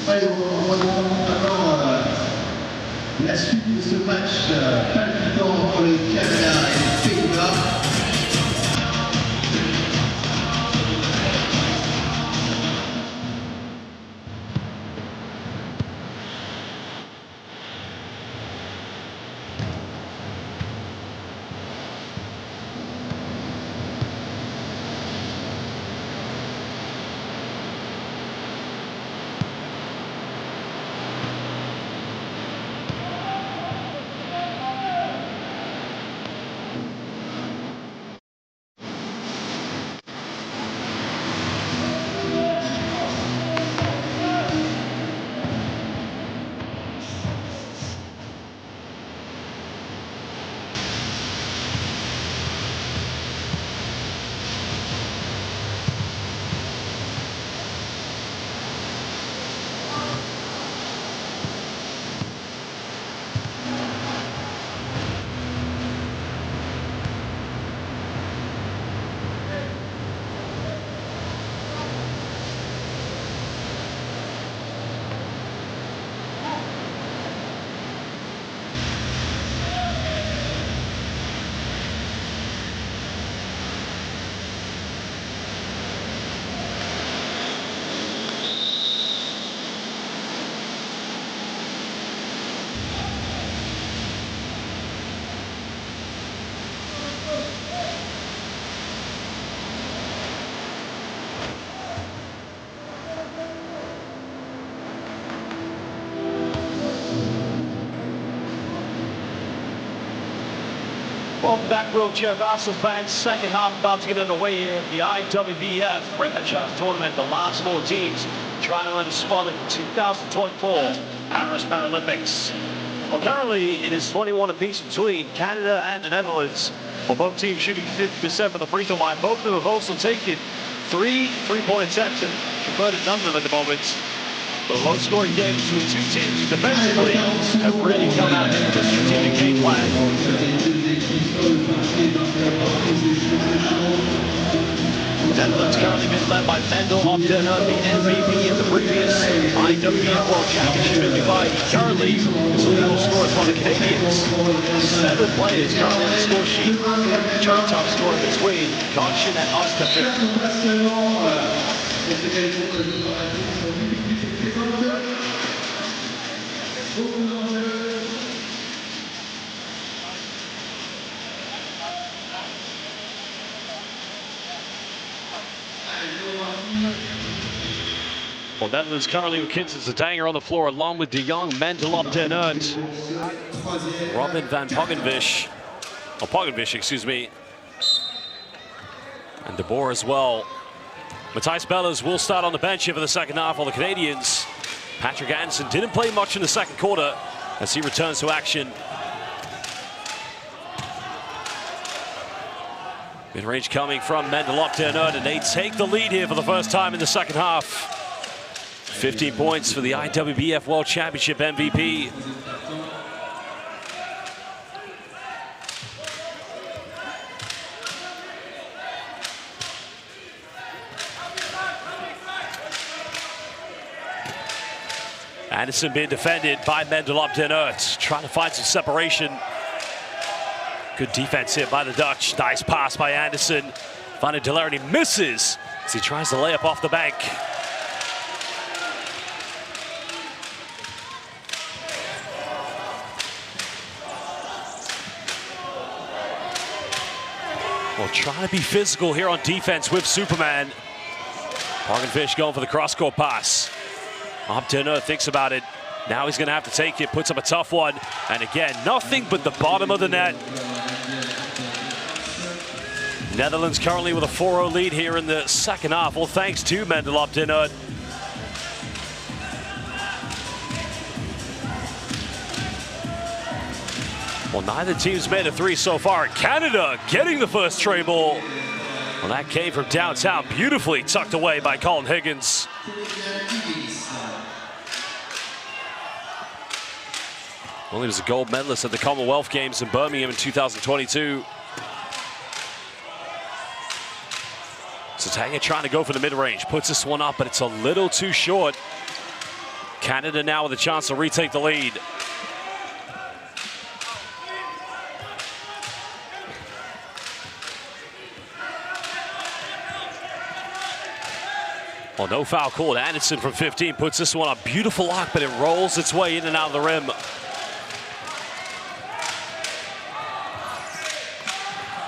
Allez, on va maintenant la suite de ce match palpitant entre le Canada et les Pays-Bas. Welcome back, wheelchair Arsenal fans. Second half about to get underway here at the IWBF Repechage tournament. The last four teams trying to earn a spot in the 2024 Paris Paralympics. Well, currently it is 21 apiece between Canada and the Netherlands. Well, both teams shooting 50% from the free throw line. Both of them have also taken three three-point attempts and converted none of them at the moment. The low-scoring games between two teams defensively have really come out in the strategic game plan. Netherlands currently been led by Mendel Opdener, the MVP of the previous IWBF World Championship in Dubai. Currently, is the leading scorer for the Canadians. 7 players currently on the score sheet. Joe top scorer between Gonshin and Ostafer. Well, Netherlands currently with Kinsen Zetanger on the floor, along with De Jong, Mendelop, Den Ert, Robin van Poggenvish, excuse me, and De Boer as well. Matthijs Bellers will start on the bench here for the second half, while the Canadians, Patrick Anderson, didn't play much in the second quarter as he returns to action. Mid-range coming from Mendelop, Den Ert, and they take the lead here for the first time in the second half. 15 points for the IWBF World Championship MVP. Anderson being defended by Mendelop, Den Ert, trying to find some separation. Good defense here by the Dutch. Nice pass by Anderson. Finding Delarity, misses as he tries to lay up off the bank. Well, trying to be physical here on defense with Superman. Poggenvish going for the cross-court pass. Opdener thinks about it. Now he's going to have to take it, puts up a tough one. And again, nothing but the bottom of the net. Netherlands currently with a 4-0 lead here in the second half. Well, thanks to Mendelop, Den Ert. Well, neither team's made a three so far. Canada getting the first tray ball. Well, that came from downtown, beautifully tucked away by Colin Higgins. Well, he was a gold medalist at the Commonwealth Games in Birmingham in 2022. Zetanger trying to go for the mid-range, puts this one up, but it's a little too short. Canada now with a chance to retake the lead. Well, no foul called. Anderson from 15 puts this one up. Beautiful lock, but it rolls its way in and out of the rim.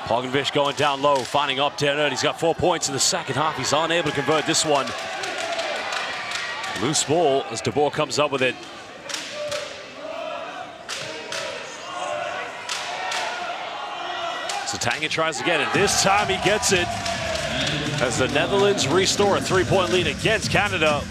Poggenvish going down low, finding up Den Ert. He's got 4 points in the second half. He's unable to convert this one. Loose ball as De Boer comes up with it. Zetanger tries again, and this time he gets it. As the Netherlands restore a 3-point lead against Canada.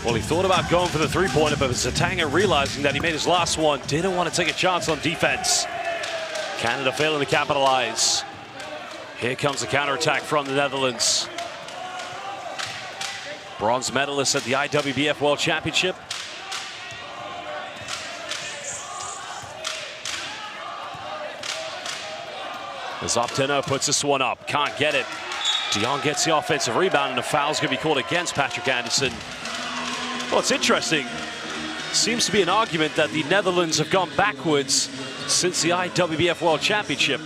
Well, he thought about going for the three-pointer, but Zetanger, realizing that he made his last one, didn't want to take a chance on defense. Canada failing to capitalize. Here comes the counterattack from the Netherlands. Bronze medalist at the IWBF World Championship. As Opdener puts this one up, can't get it. De Jong gets the offensive rebound, and a foul's going to be called against Patrick Anderson. Well, it's interesting. Seems to be an argument that the Netherlands have gone backwards since the IWBF World Championship.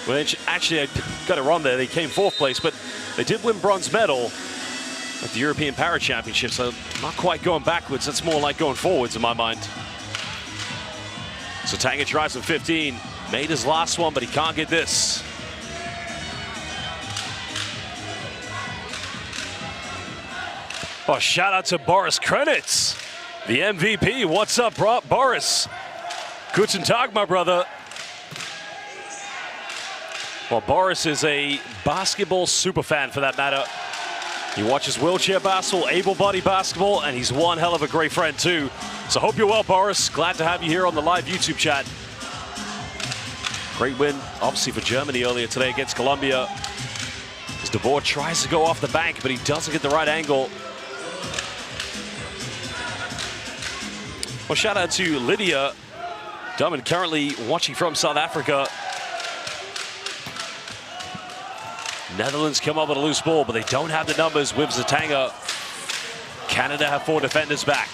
Which, actually, I got it wrong there. They came 4th place, but they did win bronze medal at the European Para Championship, so not quite going backwards. That's more like going forwards in my mind. So Zetanger tries from 15. Made his last one, but he can't get this. Oh, shout out to Boris Krenitz, the MVP. What's up, Boris? Guten Tag, my brother. Well, Boris is a basketball superfan, for that matter. He watches wheelchair basketball, able-bodied basketball, and he's one hell of a great friend, too. So hope you're well, Boris. Glad to have you here on the live YouTube chat. Great win, obviously, for Germany earlier today against Colombia. As De Boer tries to go off the bank, but he doesn't get the right angle. Well, shout out to Lydia Dummen, currently watching from South Africa. Netherlands come up with a loose ball, but they don't have the numbers with Zatanga. Canada have 4 defenders back.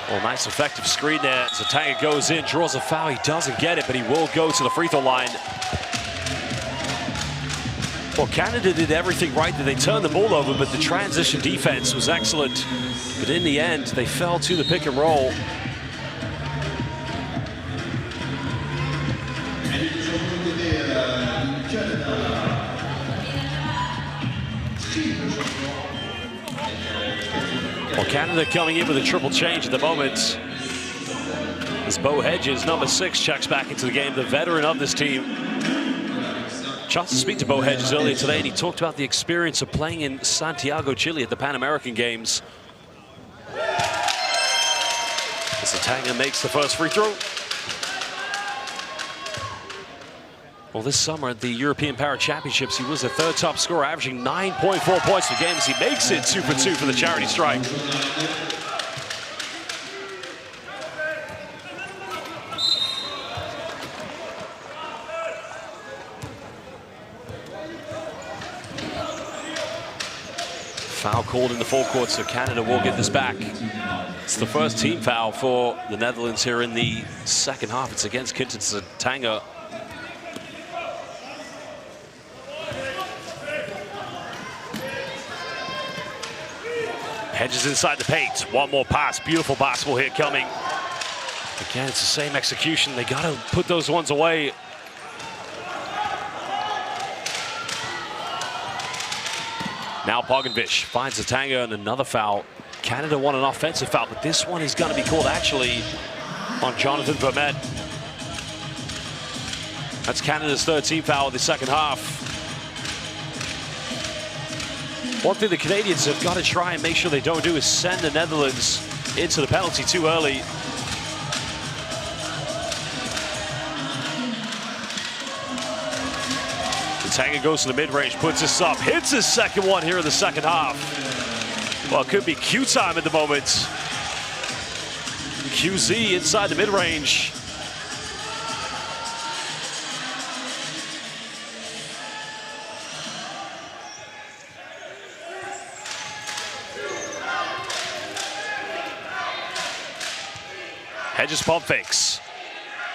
Well, nice effective screen there. Zatanga goes in, draws a foul. He doesn't get it, but he will go to the free throw line. Well, Canada did everything right. They turned the ball over, but the transition defense was excellent. But in the end, they fell to the pick and roll. Well, Canada coming in with a triple change at the moment. As Bo Hedges, number 6, checks back into the game, the veteran of this team. Chance to speak to Bo Hedges earlier today, and he talked about the experience of playing in Santiago, Chile at the Pan American Games. Zatanga makes the first free throw. Well, this summer at the European Para Championships, he was the 3rd top scorer, averaging 9.4 points per game as he makes it 2 for 2 for the charity strike. Foul called in the forecourt, so Canada will get this back. It's the first team foul for the Netherlands here in the second half. It's against Quinton Zatanga. Hedges inside the paint. One more pass. Beautiful basketball here coming. Again, it's the same execution. They got to put those ones away. Now Bogovic finds Zatanga and another foul. Canada won an offensive foul, but this one is going to be called actually on Jonathan Vermette. That's Canada's 3rd team foul of the second half. One thing the Canadians have got to try and make sure they don't do is send the Netherlands into the penalty too early. Zatanga goes to the mid-range, puts this up, hits his second one here in the second half. Well, it could be Q time at the moment. QZ inside the mid-range. Hedges pump fakes.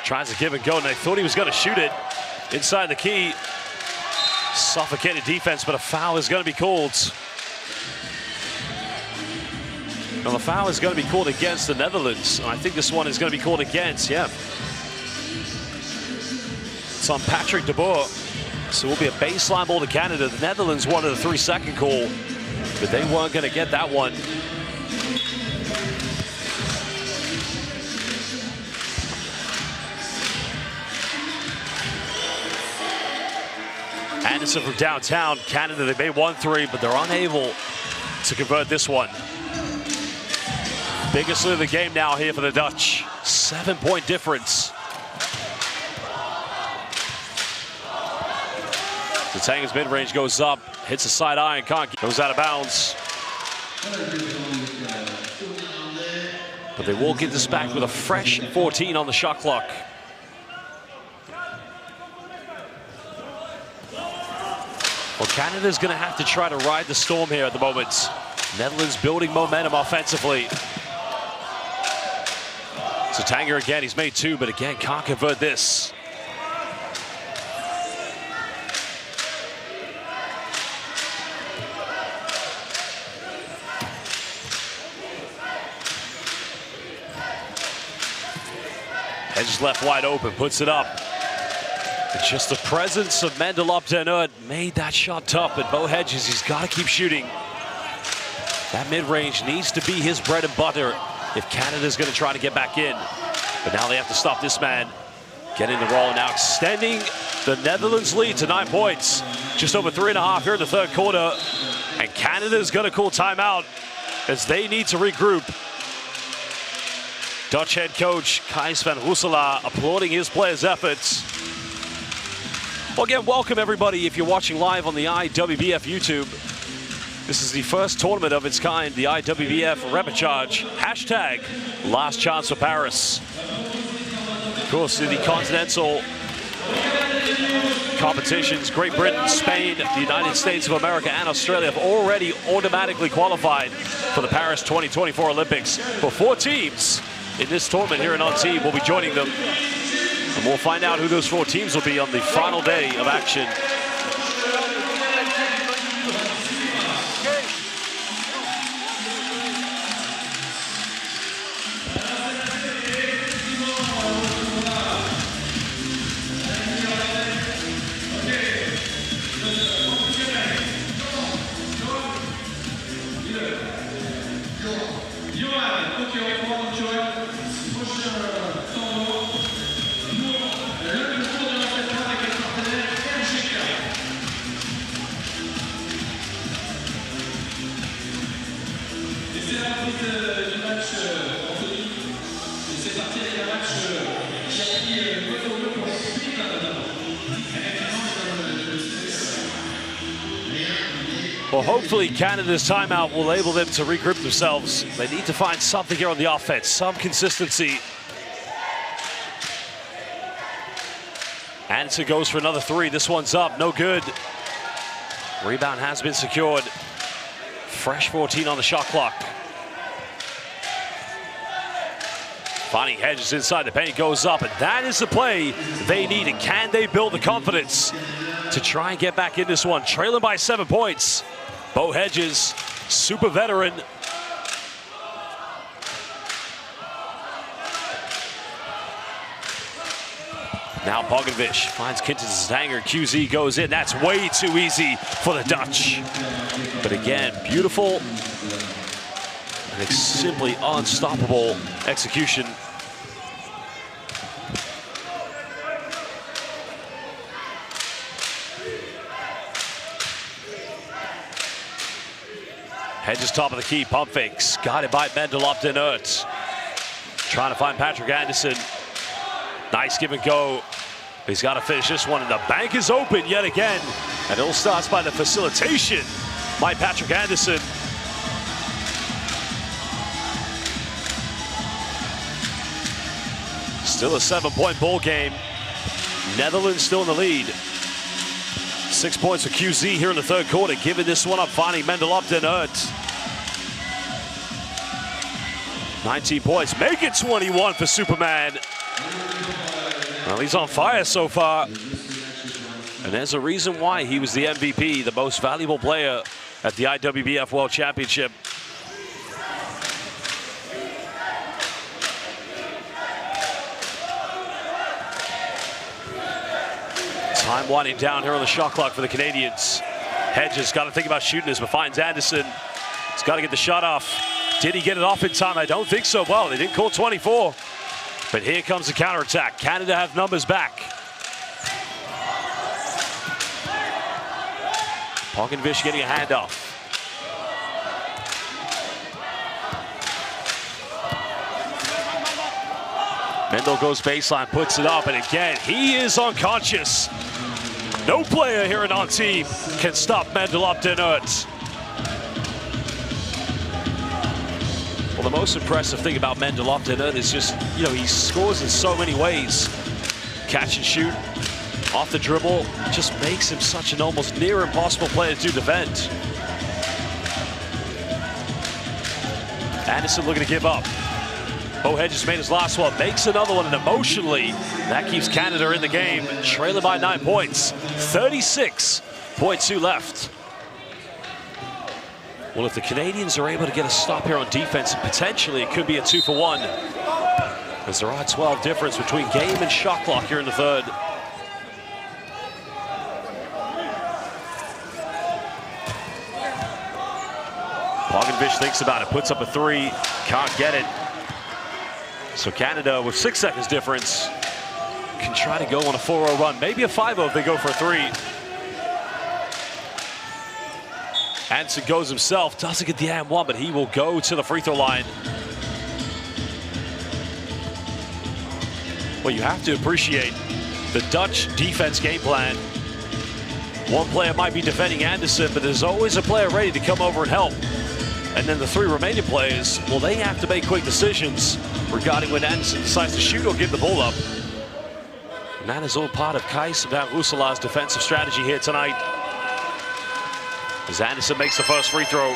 Tries to give and go, and they thought he was going to shoot it inside the key. Suffocated defense, but a foul is going to be called. Now the foul is going to be called against the Netherlands. And I think this one is going to be called against, yeah. It's on Patrick De Boer. So it will be a baseline ball to Canada. The Netherlands wanted a 3-second call, but they weren't going to get that one. Anderson from downtown. Canada, they made 1 3, but they're unable to convert this one. Biggest lead of the game now here for the Dutch. 7-point difference. Zatanga's mid-range goes up, hits the side iron, goes out of bounds. But they will get this back with a fresh 14 on the shot clock. Well, Canada's going to have to try to ride the storm here at the moment. Netherlands building momentum offensively. Zatanga again, he's made 2, but again, can't convert this. Hedges left wide open, puts it up. It's just the presence of Mendelop Denert made that shot tough, but Bo Hedges, he's got to keep shooting. That mid-range needs to be his bread and butter if Canada's going to try to get back in. But now they have to stop this man getting the roll. Now extending the Netherlands lead to 9 points. Just over 3.5 here in the 3rd quarter. And Canada's going to call timeout as they need to regroup. Dutch head coach Gijs van Rooselaar applauding his players' efforts. Well, again, welcome everybody if you're watching live on the IWBF YouTube. This is the first tournament of its kind, the IWBF Repechage. Hashtag last chance for Paris. Of course, in the continental competitions, Great Britain, Spain, the United States of America, and Australia have already automatically qualified for the Paris 2024 Olympics. For 4 teams in this tournament here in Antibes will be joining them. And we'll find out who those 4 teams will be on the final day of action. Well, hopefully Canada's timeout will enable them to regroup themselves. They need to find something here on the offense, some consistency. Anderson goes for another 3. This one's up, no good. Rebound has been secured. Fresh 14 on the shot clock. Finding Hedges inside the paint, goes up, and that is the play they need. And can they build the confidence to try and get back in this one? Trailing by 7 points. Bo Hedges, super veteran. Now Bogdanovic finds Kinton's hanger. QZ goes in. That's way too easy for the Dutch. But again, beautiful and simply unstoppable execution. Hedges top of the key, pump fakes. Got it by Mendel up to inert. Trying to find Patrick Anderson. Nice give and go. He's got to finish this one, and the bank is open yet again. And it all starts by the facilitation by Patrick Anderson. Still a 7-point ball game. Netherlands still in the lead. 6 points for QZ here in the third quarter. Giving this one up, finding Mendel up to inert. 19 points, make it 21 for Superman. Well, he's on fire so far. And there's a reason why he was the MVP, the most valuable player at the IWBF World Championship. Time winding down here on the shot clock for the Canadians. Hedges got to think about shooting this, but finds Anderson. He's got to get the shot off. Did he get it off in time? I don't think so. Well, they didn't call 24. But here comes the counterattack. Canada have numbers back. Bogdanovic getting a handoff. Mendel goes baseline, puts it up, and again, he is unconscious. No player here in Antibes can stop Mendel up to inert. Well, the most impressive thing about Mendel up to inert is just, you know, he scores in so many ways. Catch and shoot, off the dribble, just makes him such an almost near impossible player to defend. Anderson looking to give up. Bo Hedges made his last one, makes another one, and emotionally, that keeps Canada in the game, trailing by 9 points. 36.2 left. Well, if the Canadians are able to get a stop here on defense, potentially it could be a 2-for-1. As there are 12 difference between game and shot clock here in the third. Bogdanovic thinks about it, puts up a 3, can't get it. So Canada, with 6 seconds difference, can try to go on a 4-0 run, maybe a 5-0 if they go for a 3. Anderson goes himself, doesn't get the and one, but he will go to the free throw line. Well, you have to appreciate the Dutch defense game plan. One player might be defending Anderson, but there's always a player ready to come over and help. And then the three remaining players, well, they have to make quick decisions regarding when Anderson decides to shoot or give the ball up. And that is all part of Kees van Rooselaar's defensive strategy here tonight. As Anderson makes the first free throw.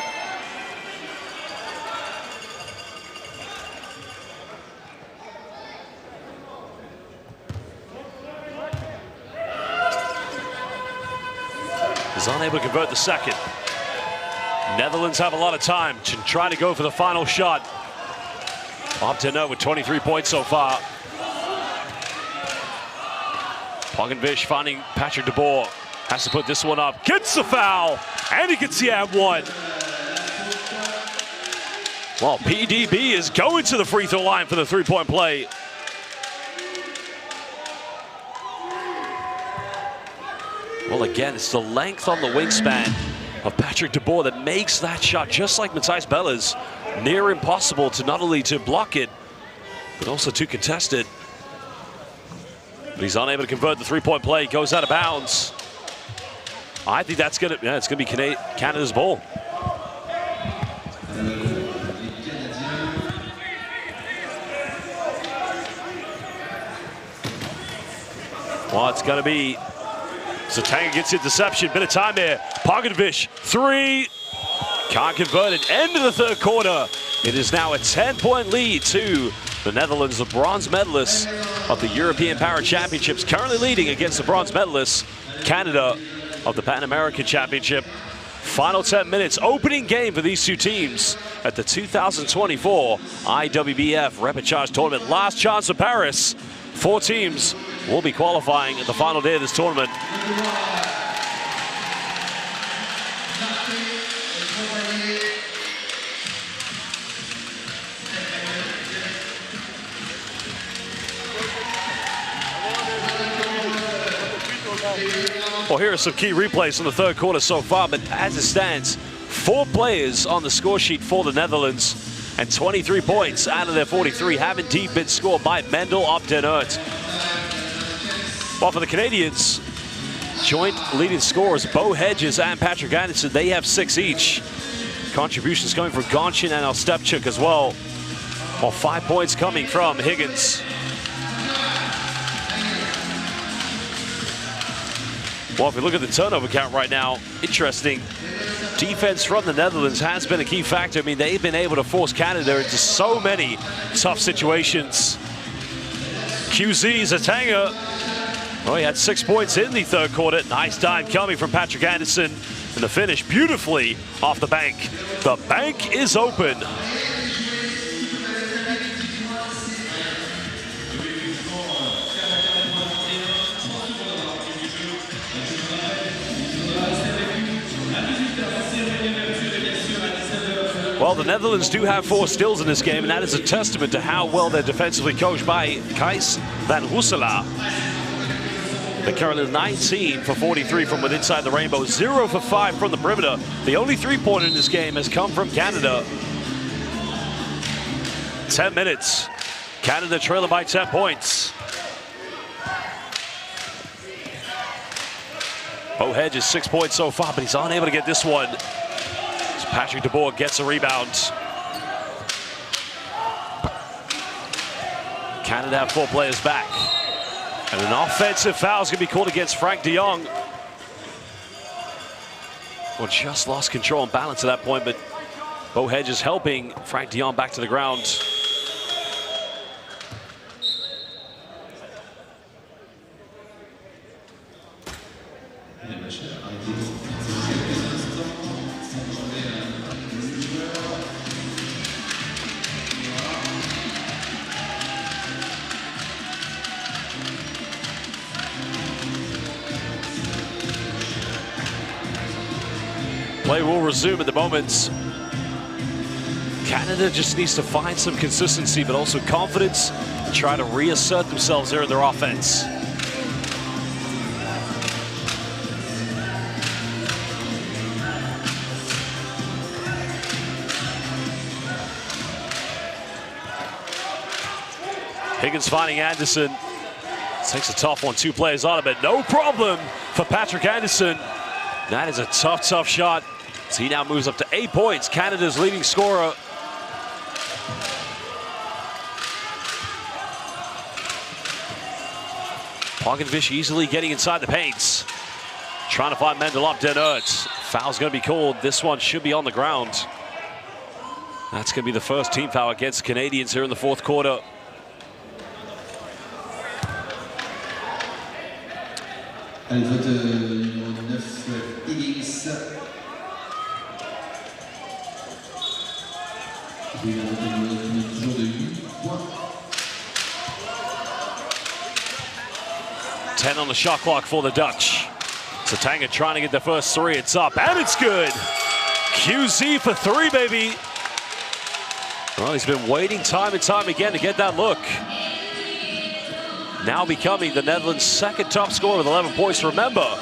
Is unable to convert the second. Netherlands have a lot of time to try to go for the final shot. Up to note with 23 points so far. Pogenvish finding Patrick de Boer. Has to put this one up. Gets the foul. And he gets the and one. Well, PDB is going to the free throw line for the three-point play. Well, again, it's the length on the wingspan of Patrick de Boer that makes that shot, just like Matthijs Bellis, near impossible to not only to block it, but also to contest it. But he's unable to convert the three-point play, goes out of bounds. I think that's gonna, it's gonna be Canada's ball. Well, it's gonna be Zatanga gets the interception, bit of time here. Pogenvish, three. Can't convert it. End of the third quarter. It is now a 10-point lead to the Netherlands, the bronze medalists of the European Para Championships, currently leading against the bronze medalists, Canada, of the Pan American Championship. Final 10 minutes, opening game for these two teams at the 2024 IWBF Repechage tournament. Last chance for Paris. 4 teams will be qualifying at the final day of this tournament. Well, here are some key replays from the third quarter so far, but as it stands, 4 players on the score sheet for the Netherlands, and 23 points out of their 43 have indeed been scored by Mendel op den Aert. Well, for the Canadians, joint leading scorers, Bo Hedges and Patrick Anderson, they have 6 each. Contributions coming from Gonchin and Ostapchuk as well. While 5 points coming from Higgins. Well, if we look at the turnover count right now, interesting. Defense from the Netherlands has been a key factor. I mean, they've been able to force Canada into so many tough situations. QZ Zatanga, well, he had 6 points in the third quarter. Nice dime coming from Patrick Anderson. And the finish beautifully off the bank. The bank is open. Well, the Netherlands do have 4 steals in this game, and that is a testament to how well they're defensively coached by Kees van Rooselaar. They're currently 19 for 43 from within inside the rainbow, 0 for 5 from the perimeter. The only three-pointer in this game has come from Canada. 10 minutes. Canada trailing by 10 points. Bo Hedges 6 points so far, but he's unable to get this one. Patrick de Boer gets a rebound. Canada have 4 players back. And an offensive foul is going to be called against Frank de Jong. Well, just lost control and balance at that point, but Bo Hedges helping Frank de Jong back to the ground. Play will resume at the moment. Canada just needs to find some consistency, but also confidence, and try to reassert themselves here in their offense. Higgins finding Anderson. Takes a tough one, 2 players on it, but no problem for Patrick Anderson. That is a tough, tough shot. So he now moves up to 8 points, Canada's leading scorer. Pogovic easily getting inside the paints. Trying to find Mendelop Denert. Foul's going to be called. This one should be on the ground. That's going to be the first team foul against the Canadians here in the 4th quarter. Allez, vote numéro 9, Higgins. Il y a toujours de 8 points. 10 on the shot clock for the Dutch. Satanga trying to get the first 3. It's up, and it's good. QZ for 3, baby. Well, he's been waiting time and time again to get that look. Now becoming the Netherlands' 2nd top scorer with 11 points. Remember,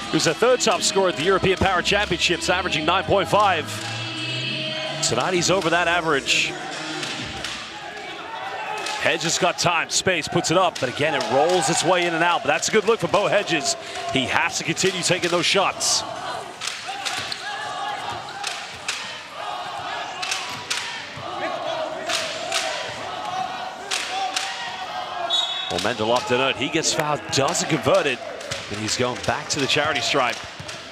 he was the 3rd top scorer at the European Para Championships, averaging 9.5. Tonight he's over that average. Hedges got time, space, puts it up, but again, it rolls its way in and out. But that's a good look for Bo Hedges. He has to continue taking those shots. Well, Mendelop Denert, he gets fouled, doesn't convert it, and he's going back to the charity stripe.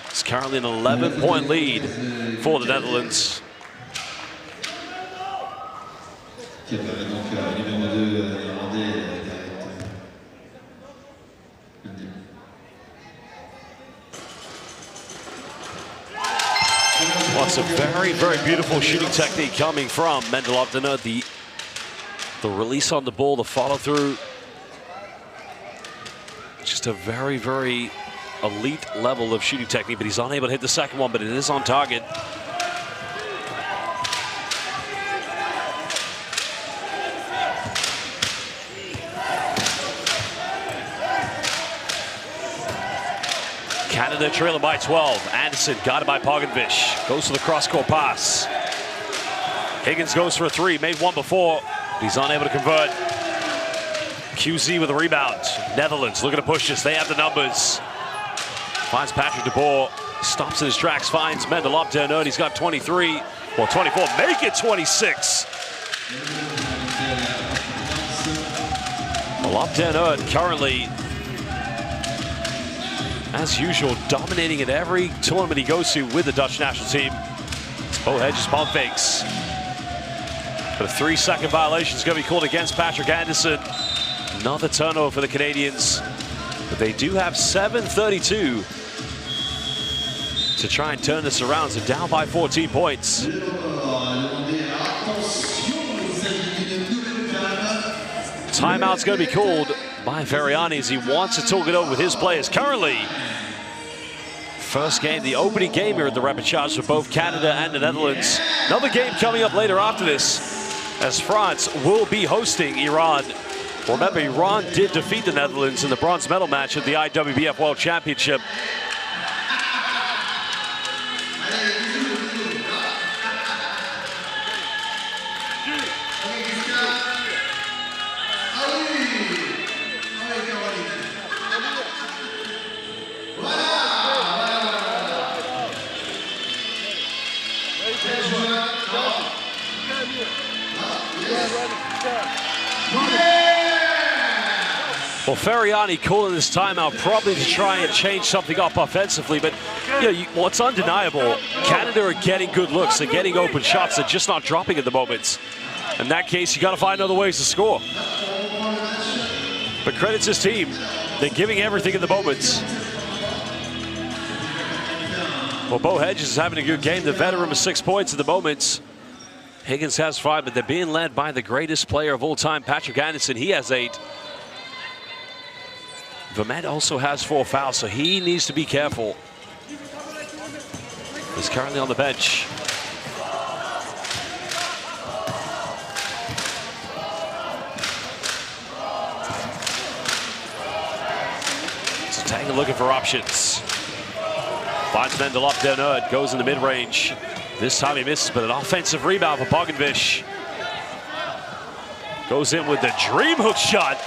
It's currently an 11-point lead for the Netherlands. Qui apparaît donc numéro 2 néerlandais, Well, it's a very, very beautiful shooting technique coming from Mendelop Denert. The release on the ball, the follow through. Just a very, very elite level of shooting technique, but he's unable to hit the second one, but it is on target. Canada trailing by 12. Anderson got it by Pogovic. Goes for the cross-court pass. Higgins goes for a 3. Made one before. He's unable to convert. QZ with a rebound. Netherlands looking to push this. They have the numbers. Finds Patrick De Boer. Stops in his tracks. Finds Mendelop Denert. He's got 23. Well, 24. Make it 26. Mendelop Denert currently, as usual, dominating at every tournament he goes to with the Dutch national team. It's Bo Hedges pump fakes. But a 3-second violation is going to be called against Patrick Anderson. Another turnover for the Canadians. But they do have 7:32 to try and turn this around. So down by 14 points. Timeout's going to be called by Veriani as he wants to talk it over with his players. Currently, first game, the opening game here at the Repechage for both Canada and the Netherlands. Another game coming up later after this, as France will be hosting Iran. Remember, Iran did defeat the Netherlands in the bronze medal match at the IWBF World Championship. Well, Veriani calling this timeout probably to try and change something up offensively, but what's undeniable, Canada are getting good looks, they're getting open shots, they're just not dropping at the moment. In that case, you got to find other ways to score. But credits his team, they're giving everything at the moment. Well, Bo Hedges is having a good game, the veteran with 6 points at the moment. Higgins has 5, but they're being led by the greatest player of all time, Patrick Anderson. He has 8. Vermette also has 4 fouls, so he needs to be careful. He's currently on the bench. So Tanga looking for options. Finds Mendelop Denert, goes in the mid-range. This time he misses, but an offensive rebound for Pogovic. Goes in with the dream hook shot.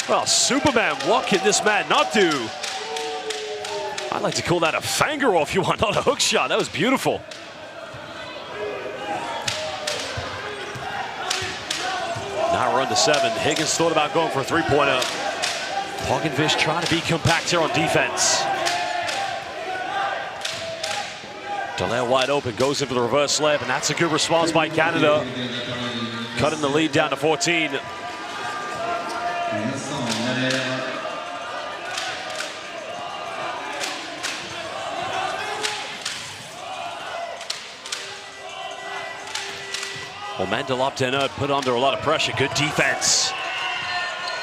Well, Superman, what can this man not do? I'd like to call that a finger roll if you want, not a hook shot. That was beautiful. Now we're under 7. Higgins thought about going for a three-pointer. Poginvish trying to be compact here on defense. Dallaire wide open, goes in for the reverse layup, and that's a good response by Canada. Cutting the lead down to 14. Well, Mendel up to Nerd, put under a lot of pressure. Good defense.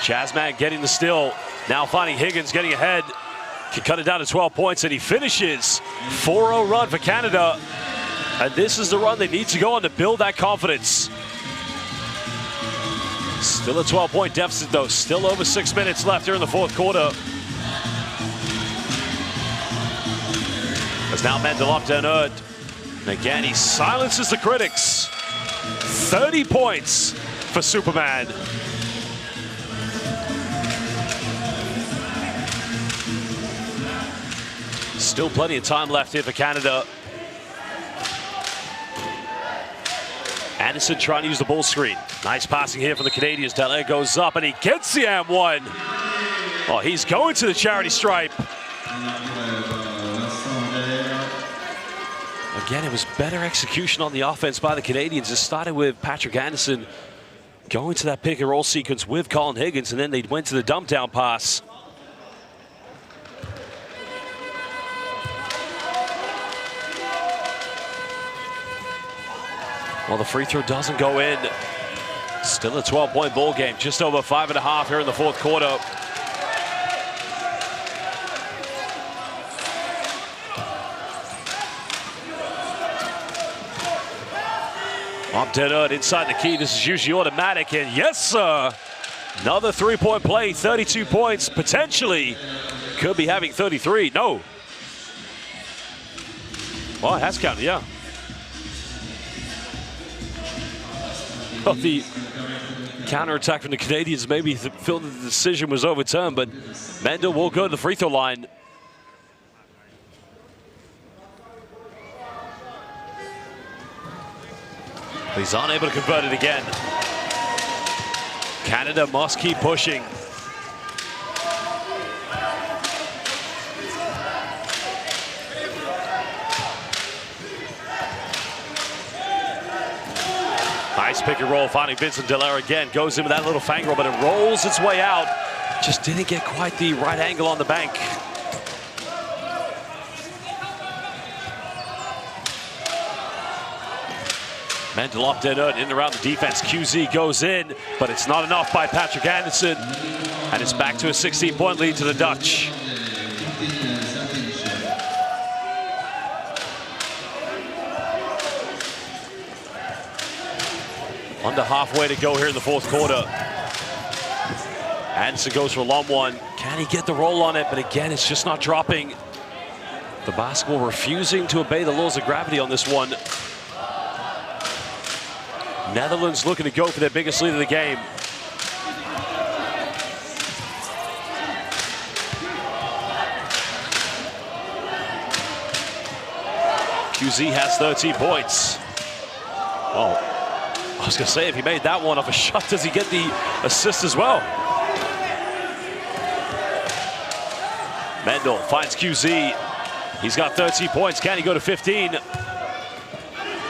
Chasman getting the steal. Now finding Higgins getting ahead. Can cut it down to 12 points, and he finishes. 4-0 run for Canada. And this is the run they need to go on to build that confidence. Still a 12-point deficit, though. Still over 6 minutes left here in the fourth quarter. As now Mendel up to Nerd. And again, he silences the critics. 30 points for Superman. Still plenty of time left here for Canada. Anderson trying to use the ball screen. Nice passing here for the Canadians. Dallaire goes up and he gets the M1. Oh, he's going to the charity stripe. Again, it was better execution on the offense by the Canadians. It started with Patrick Anderson going to that pick and roll sequence with Colin Higgins, and then they went to the dump down pass. Well, the free throw doesn't go in. Still a 12-point ball game, just over 5.5 here in the fourth quarter. Up to Nerd inside the key. This is usually automatic, and yes, sir. Another three-point play, 32 points, potentially. Could be having 33. No. Well, it has counted, yeah. Well, the counterattack from the Canadians maybe felt that the decision was overturned, but Mendel will go to the free throw line. He's unable to convert it again. Canada must keep pushing. Nice pick and roll, finding Vincent Dallaire again. Goes in with that little fang roll, but it rolls its way out. Just didn't get quite the right angle on the bank. Mendel up to Nerd, in and around the defense. QZ goes in, but it's not enough by Patrick Anderson. And it's back to a 16-point lead to the Dutch. Under halfway to go here in the fourth quarter. Anderson goes for a long one. Can he get the roll on it? But again, it's just not dropping. The basketball refusing to obey the laws of gravity on this one. Netherlands looking to go for their biggest lead of the game. QZ has 13 points. Oh, I was going to say, if he made that one off a shot, does he get the assist as well? Mendel finds QZ. He's got 13 points. Can he go to 15?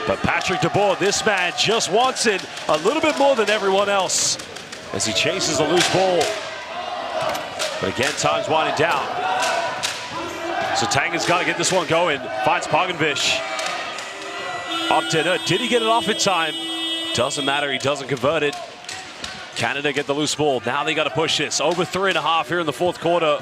But Patrick DeBoer, this man just wants it a little bit more than everyone else as he chases a loose ball. But again, time's winding down. So Tanga's got to get this one going. Finds Poginvish. Up to Nerd. Did he get it off in time? Doesn't matter, he doesn't convert it. Canada get the loose ball. Now they got to push this. Over 3.5 here in the fourth quarter.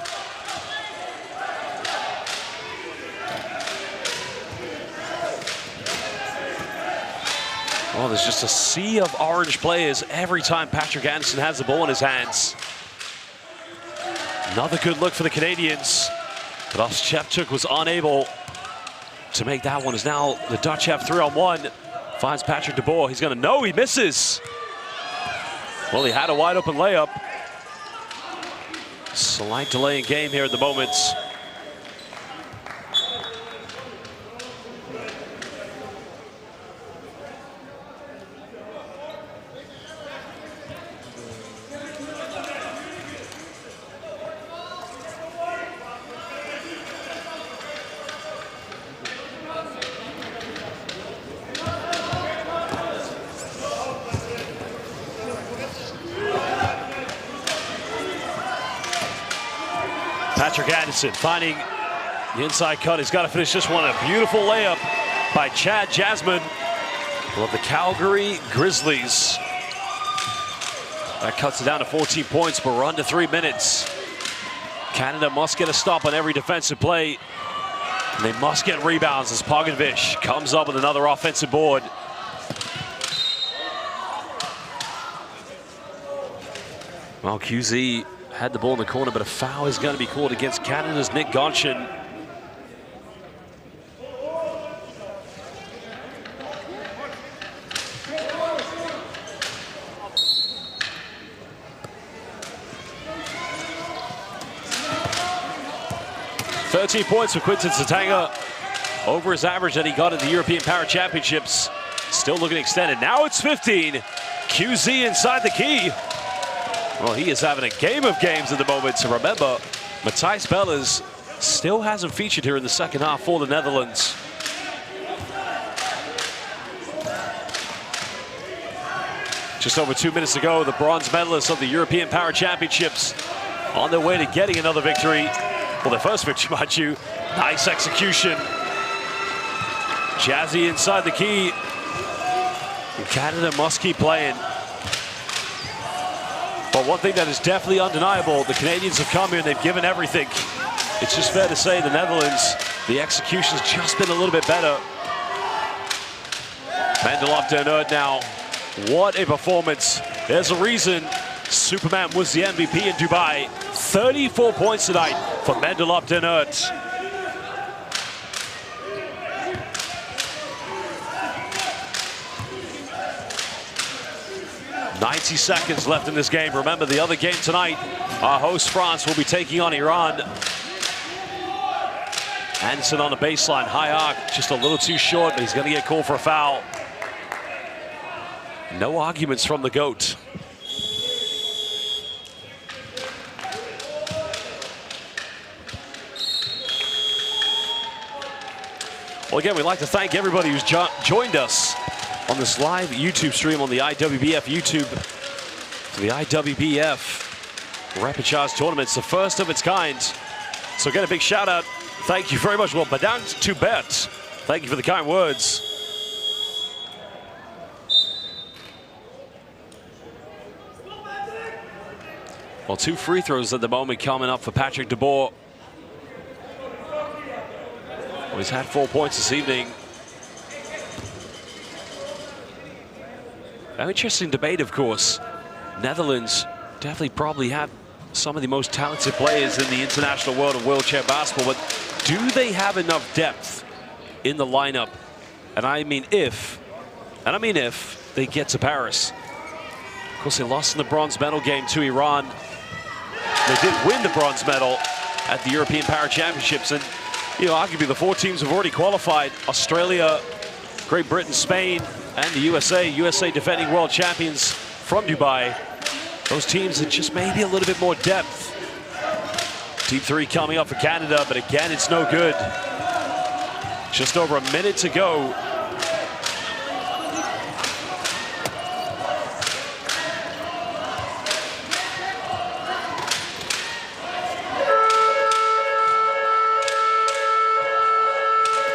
Well, there's just a sea of orange players every time Patrick Anderson has the ball in his hands. Another good look for the Canadians. But Shevchuk was unable to make that one. As now the Dutch have 3-on-1. Finds Patrick DeBoer. He's going to know he misses. Well, he had a wide open layup. Slight delay in game here at the moment. Patrick Anderson finding the inside cut. He's got to finish this one. A beautiful layup by Chad Jasmine of the Calgary Grizzlies. That cuts it down to 14 points, but we're under 3 minutes. Canada must get a stop on every defensive play. And they must get rebounds as Pogovic comes up with another offensive board. Well, QZ had the ball in the corner, but a foul is going to be called against Canada's Nick Gonshin. "13 points for Quinton Satanga, over his average that he got at the European Power Championships. Still looking extended. Now it's 15. QZ inside the key. Well, he is having a game of games at the moment. So remember, Matthijs Bellers still hasn't featured here in the second half for the Netherlands. Just over 2 minutes ago, the bronze medalists of the European Power Championships on their way to getting another victory. Well, their first victory, mind you. Nice execution. Jazzy inside the key. And Canada must keep playing. But one thing that is definitely undeniable, the Canadians have come here and they've given everything. It's just fair to say the Netherlands, the execution's just been a little bit better. Mendelop Dernert now. What a performance. There's a reason Superman was the MVP in Dubai. 34 points tonight for Mendelop Dernert. "90 seconds left in this game." Remember, the other game tonight, our host France will be taking on Iran. Anderson on the baseline, high arc, just a little too short, but he's going to get called for a foul. No arguments from the GOAT. Well, again, we'd like to thank everybody who's joined us on this live YouTube stream on the IWBF YouTube for the IWBF Repechage tournament. It's the first of its kind. So get a big shout out. Thank you very much. Well, bedankt to Bet. Thank you for the kind words. Well, 2 free throws at the moment coming up for Patrick DeBoer. Well, he's had 4 points this evening. An interesting debate, of course. Netherlands definitely probably have some of the most talented players in the international world of wheelchair basketball, but do they have enough depth in the lineup? And I mean if they get to Paris. Of course, they lost in the bronze medal game to Iran. They did win the bronze medal at the European Power Championships, and you know, arguably the 4 teams have already qualified. Australia, Great Britain, Spain, and the USA. USA defending world champions from Dubai. Those teams are just maybe a little bit more depth. Deep 3 coming up for Canada, but again, it's no good. Just over a minute to go.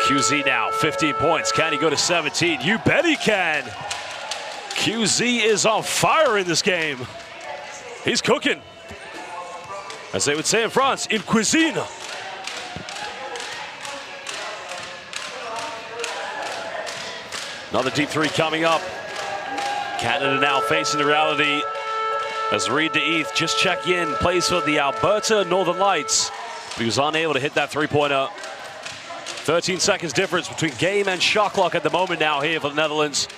QZ now, 15 points. Can he go to 17? You bet he can. QZ is on fire in this game. He's cooking. As they would say in France, in cuisine. Another deep 3 coming up. Canada now facing the reality as Reed DeEath just check in, plays for the Alberta Northern Lights. But he was unable to hit that 3-pointer. 13 seconds difference between game and shot clock at the moment now here for the Netherlands.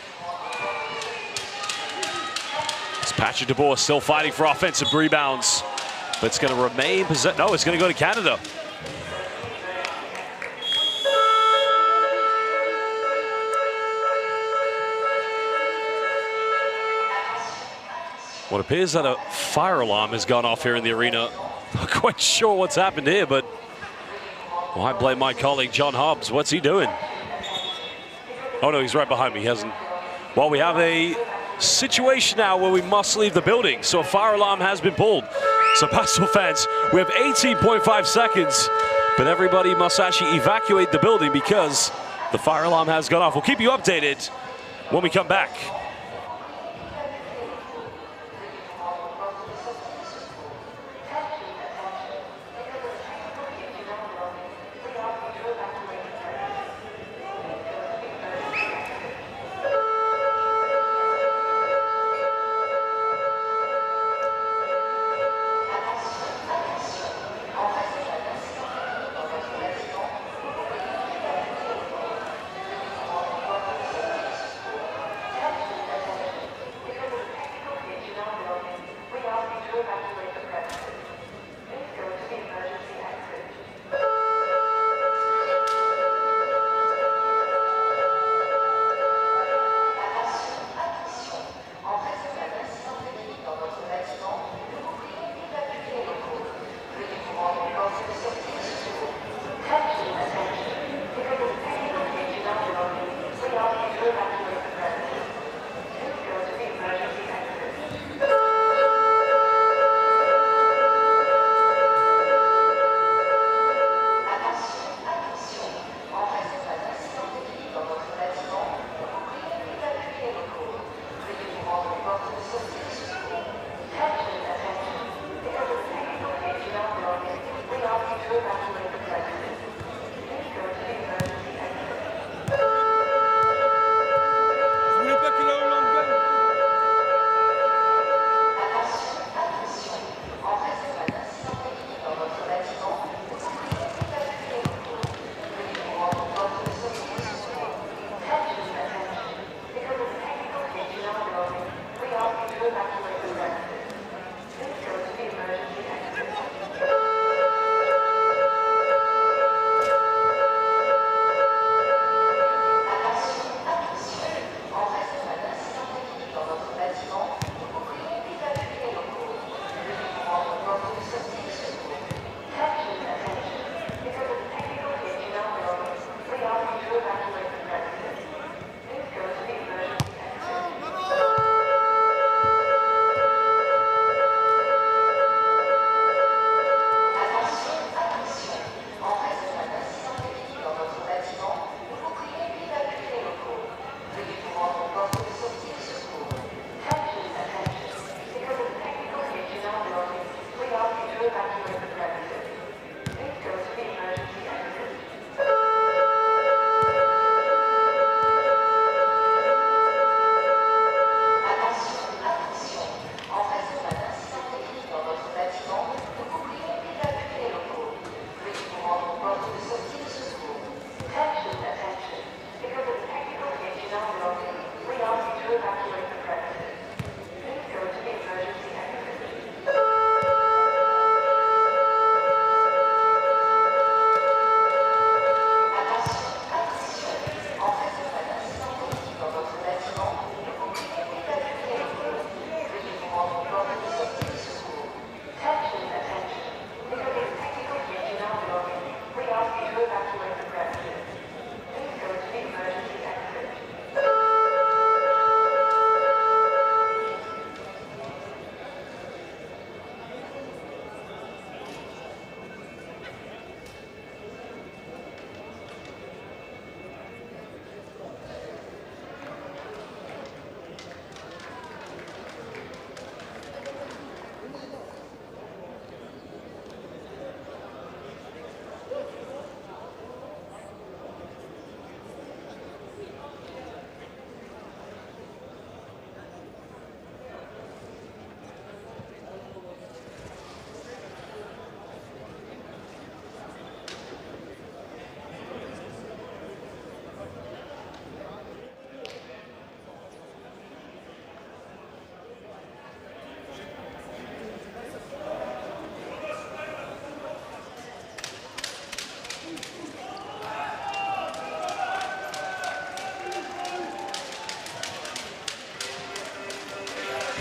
As Patrick DeBoer still fighting for offensive rebounds. but it's going to remain possessed. No, it's going to go to Canada. What appears that a fire alarm has gone off here in the arena. Not quite sure what's happened here, but well, I blame my colleague John Hobbs. What's he doing? Oh no, he's right behind me. He hasn't. Well, we have a situation now where we must leave the building. So a fire alarm has been pulled. So basketball fans, we have 18.5 seconds, but everybody must actually evacuate the building because the fire alarm has gone off. We'll keep you updated when we come back.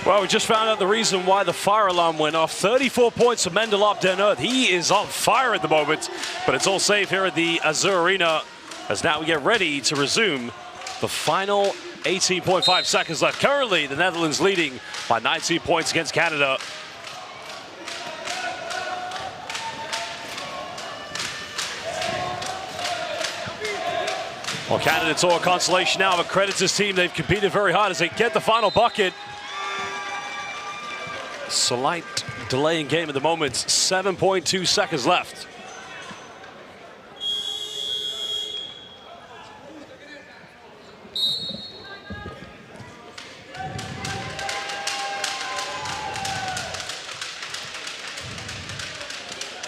Well, we just found out the reason why the fire alarm went off. 34 points for Mendelop Den Earth. He is on fire at the moment, but it's all safe here at the Azur Arena as now we get ready to resume the final 18.5 seconds left. Currently, the Netherlands leading by 19 points against Canada. Well, Canada took a consolation now, but credits this team. They've competed very hard as they get the final bucket. Slight delay in game at the moment. 7.2 seconds left.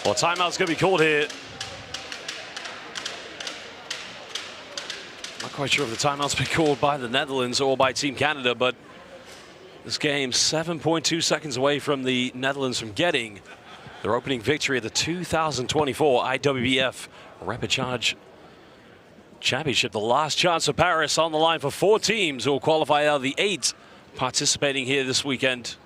Well, timeout's going to be called here. Not quite sure if the timeout's been called by the Netherlands or by Team Canada, but this game 7.2 seconds away from the Netherlands from getting their opening victory at the 2024 IWBF Repechage Championship. The last chance for Paris on the line for 4 teams who will qualify out of the 8 participating here this weekend.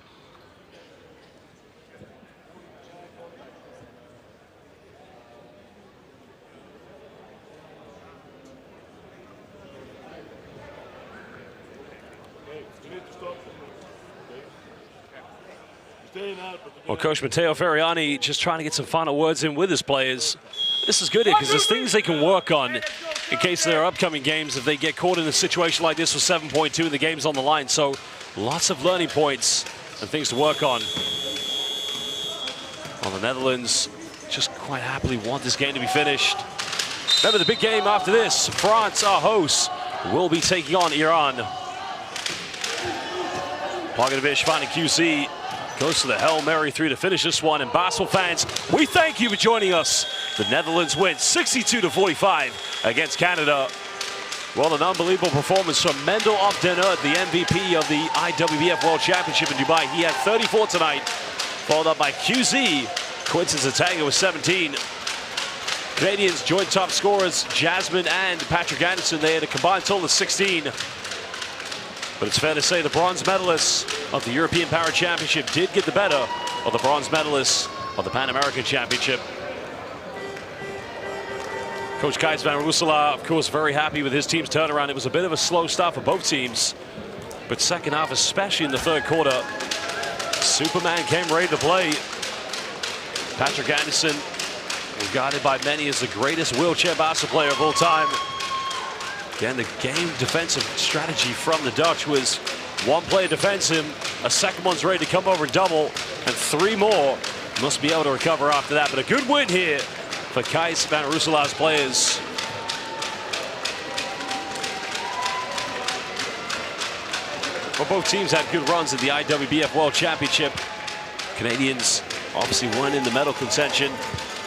Well, Coach Matteo Ferriani just trying to get some final words in with his players. This is good because there's things they can work on in case there are upcoming games if they get caught in a situation like this with 7.2 and the game's on the line. So lots of learning points and things to work on. Well, the Netherlands just quite happily want this game to be finished. Remember the big game after this. France, our hosts, will be taking on Iran. Bogdanovic finding QC. Goes to the Hail Mary 3 to finish this one. And basketball fans, we thank you for joining us. The Netherlands win 62-45 against Canada. Well, an unbelievable performance from Mendelop Den Earth, the MVP of the IWBF World Championship in Dubai. He had 34 tonight, followed up by QZ. Quinton Zatanga with 17. Canadians joint top scorers, Jasmine and Patrick Anderson. They had a combined total of 16. But it's fair to say the bronze medalists of the European Para Championship did get the better of the bronze medalists of the Pan American Championship. Coach Gijs van Rooselaar, of course, very happy with his team's turnaround. It was a bit of a slow start for both teams, but second half, especially in the third quarter, Superman came ready to play. Patrick Anderson, regarded by many as the greatest wheelchair basketball player of all time. Again, the game defensive strategy from the Dutch was one player defends him, a second one's ready to come over and double, and 3 more must be able to recover after that. But a good win here for Gijs van Rooselaar's players. Well, both teams had good runs at the IWBF World Championship. Canadians obviously weren't in the medal contention.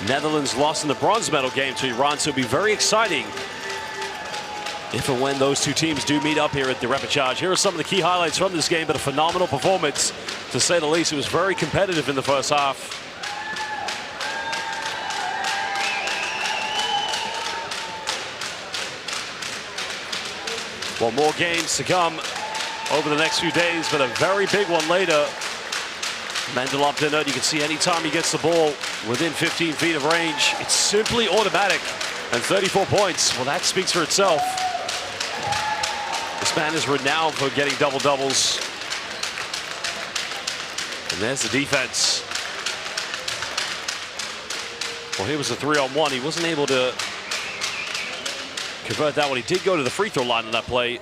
Netherlands lost in the bronze medal game to Iran, so it'll be very exciting if and when those two teams do meet up here at the Repechage. Here are some of the key highlights from this game, but a phenomenal performance, to say the least. It was very competitive in the first half. Well, more games to come over the next few days, but a very big one later. Mendelop Den Earth, you can see anytime he gets the ball within 15 feet of range, it's simply automatic. And 34 points, well, that speaks for itself. This man is renowned for getting double-doubles. And there's the defense. Well, here was a 3-on-1. He wasn't able to convert that one. He did go to the free throw line on that play.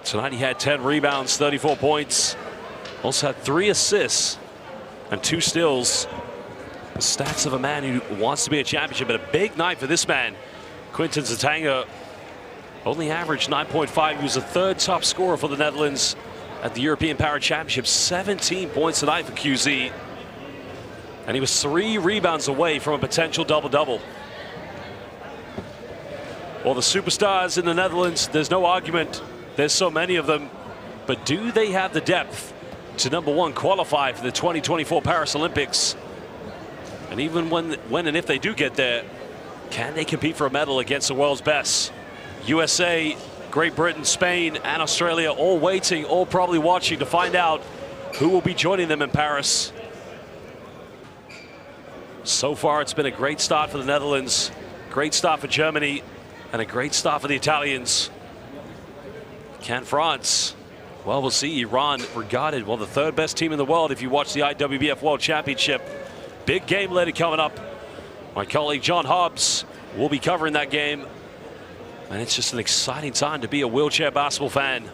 Tonight he had 10 rebounds, 34 points. Also had 3 assists and 2 steals. The stats of a man who wants to be a championship, but a big night for this man. Quinton Zatanga only averaged 9.5. He was the 3rd top scorer for the Netherlands at the European Para Championship. 17 points tonight for QZ. And he was 3 rebounds away from a potential double-double. Well, the superstars in the Netherlands, there's no argument. There's so many of them. But do they have the depth to, number one, qualify for the 2024 Paris Olympics? And even when and if they do get there, can they compete for a medal against the world's best? USA Great Britain, Spain, and Australia all waiting, all probably watching to find out who will be joining them in Paris. So far, it's been a great start for the Netherlands, great start for Germany, and a great start for the Italians. Can France? Well, we'll see. Iran regarded, well, the third best team in the world if you watch the IWBF World Championship. Big game later coming up. My colleague John Hobbs will be covering that game. And it's just an exciting time to be a wheelchair basketball fan.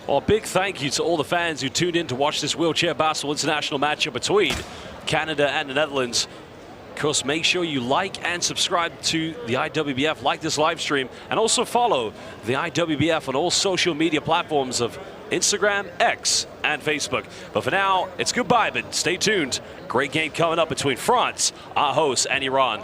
Well, a big thank you to all the fans who tuned in to watch this wheelchair basketball international matchup between Canada and the Netherlands. Of course, make sure you like and subscribe to the IWBF, like this live stream, and also follow the IWBF on all social media platforms of Instagram, X, and Facebook. But for now, it's goodbye, but stay tuned. Great game coming up between France, our hosts, and Iran.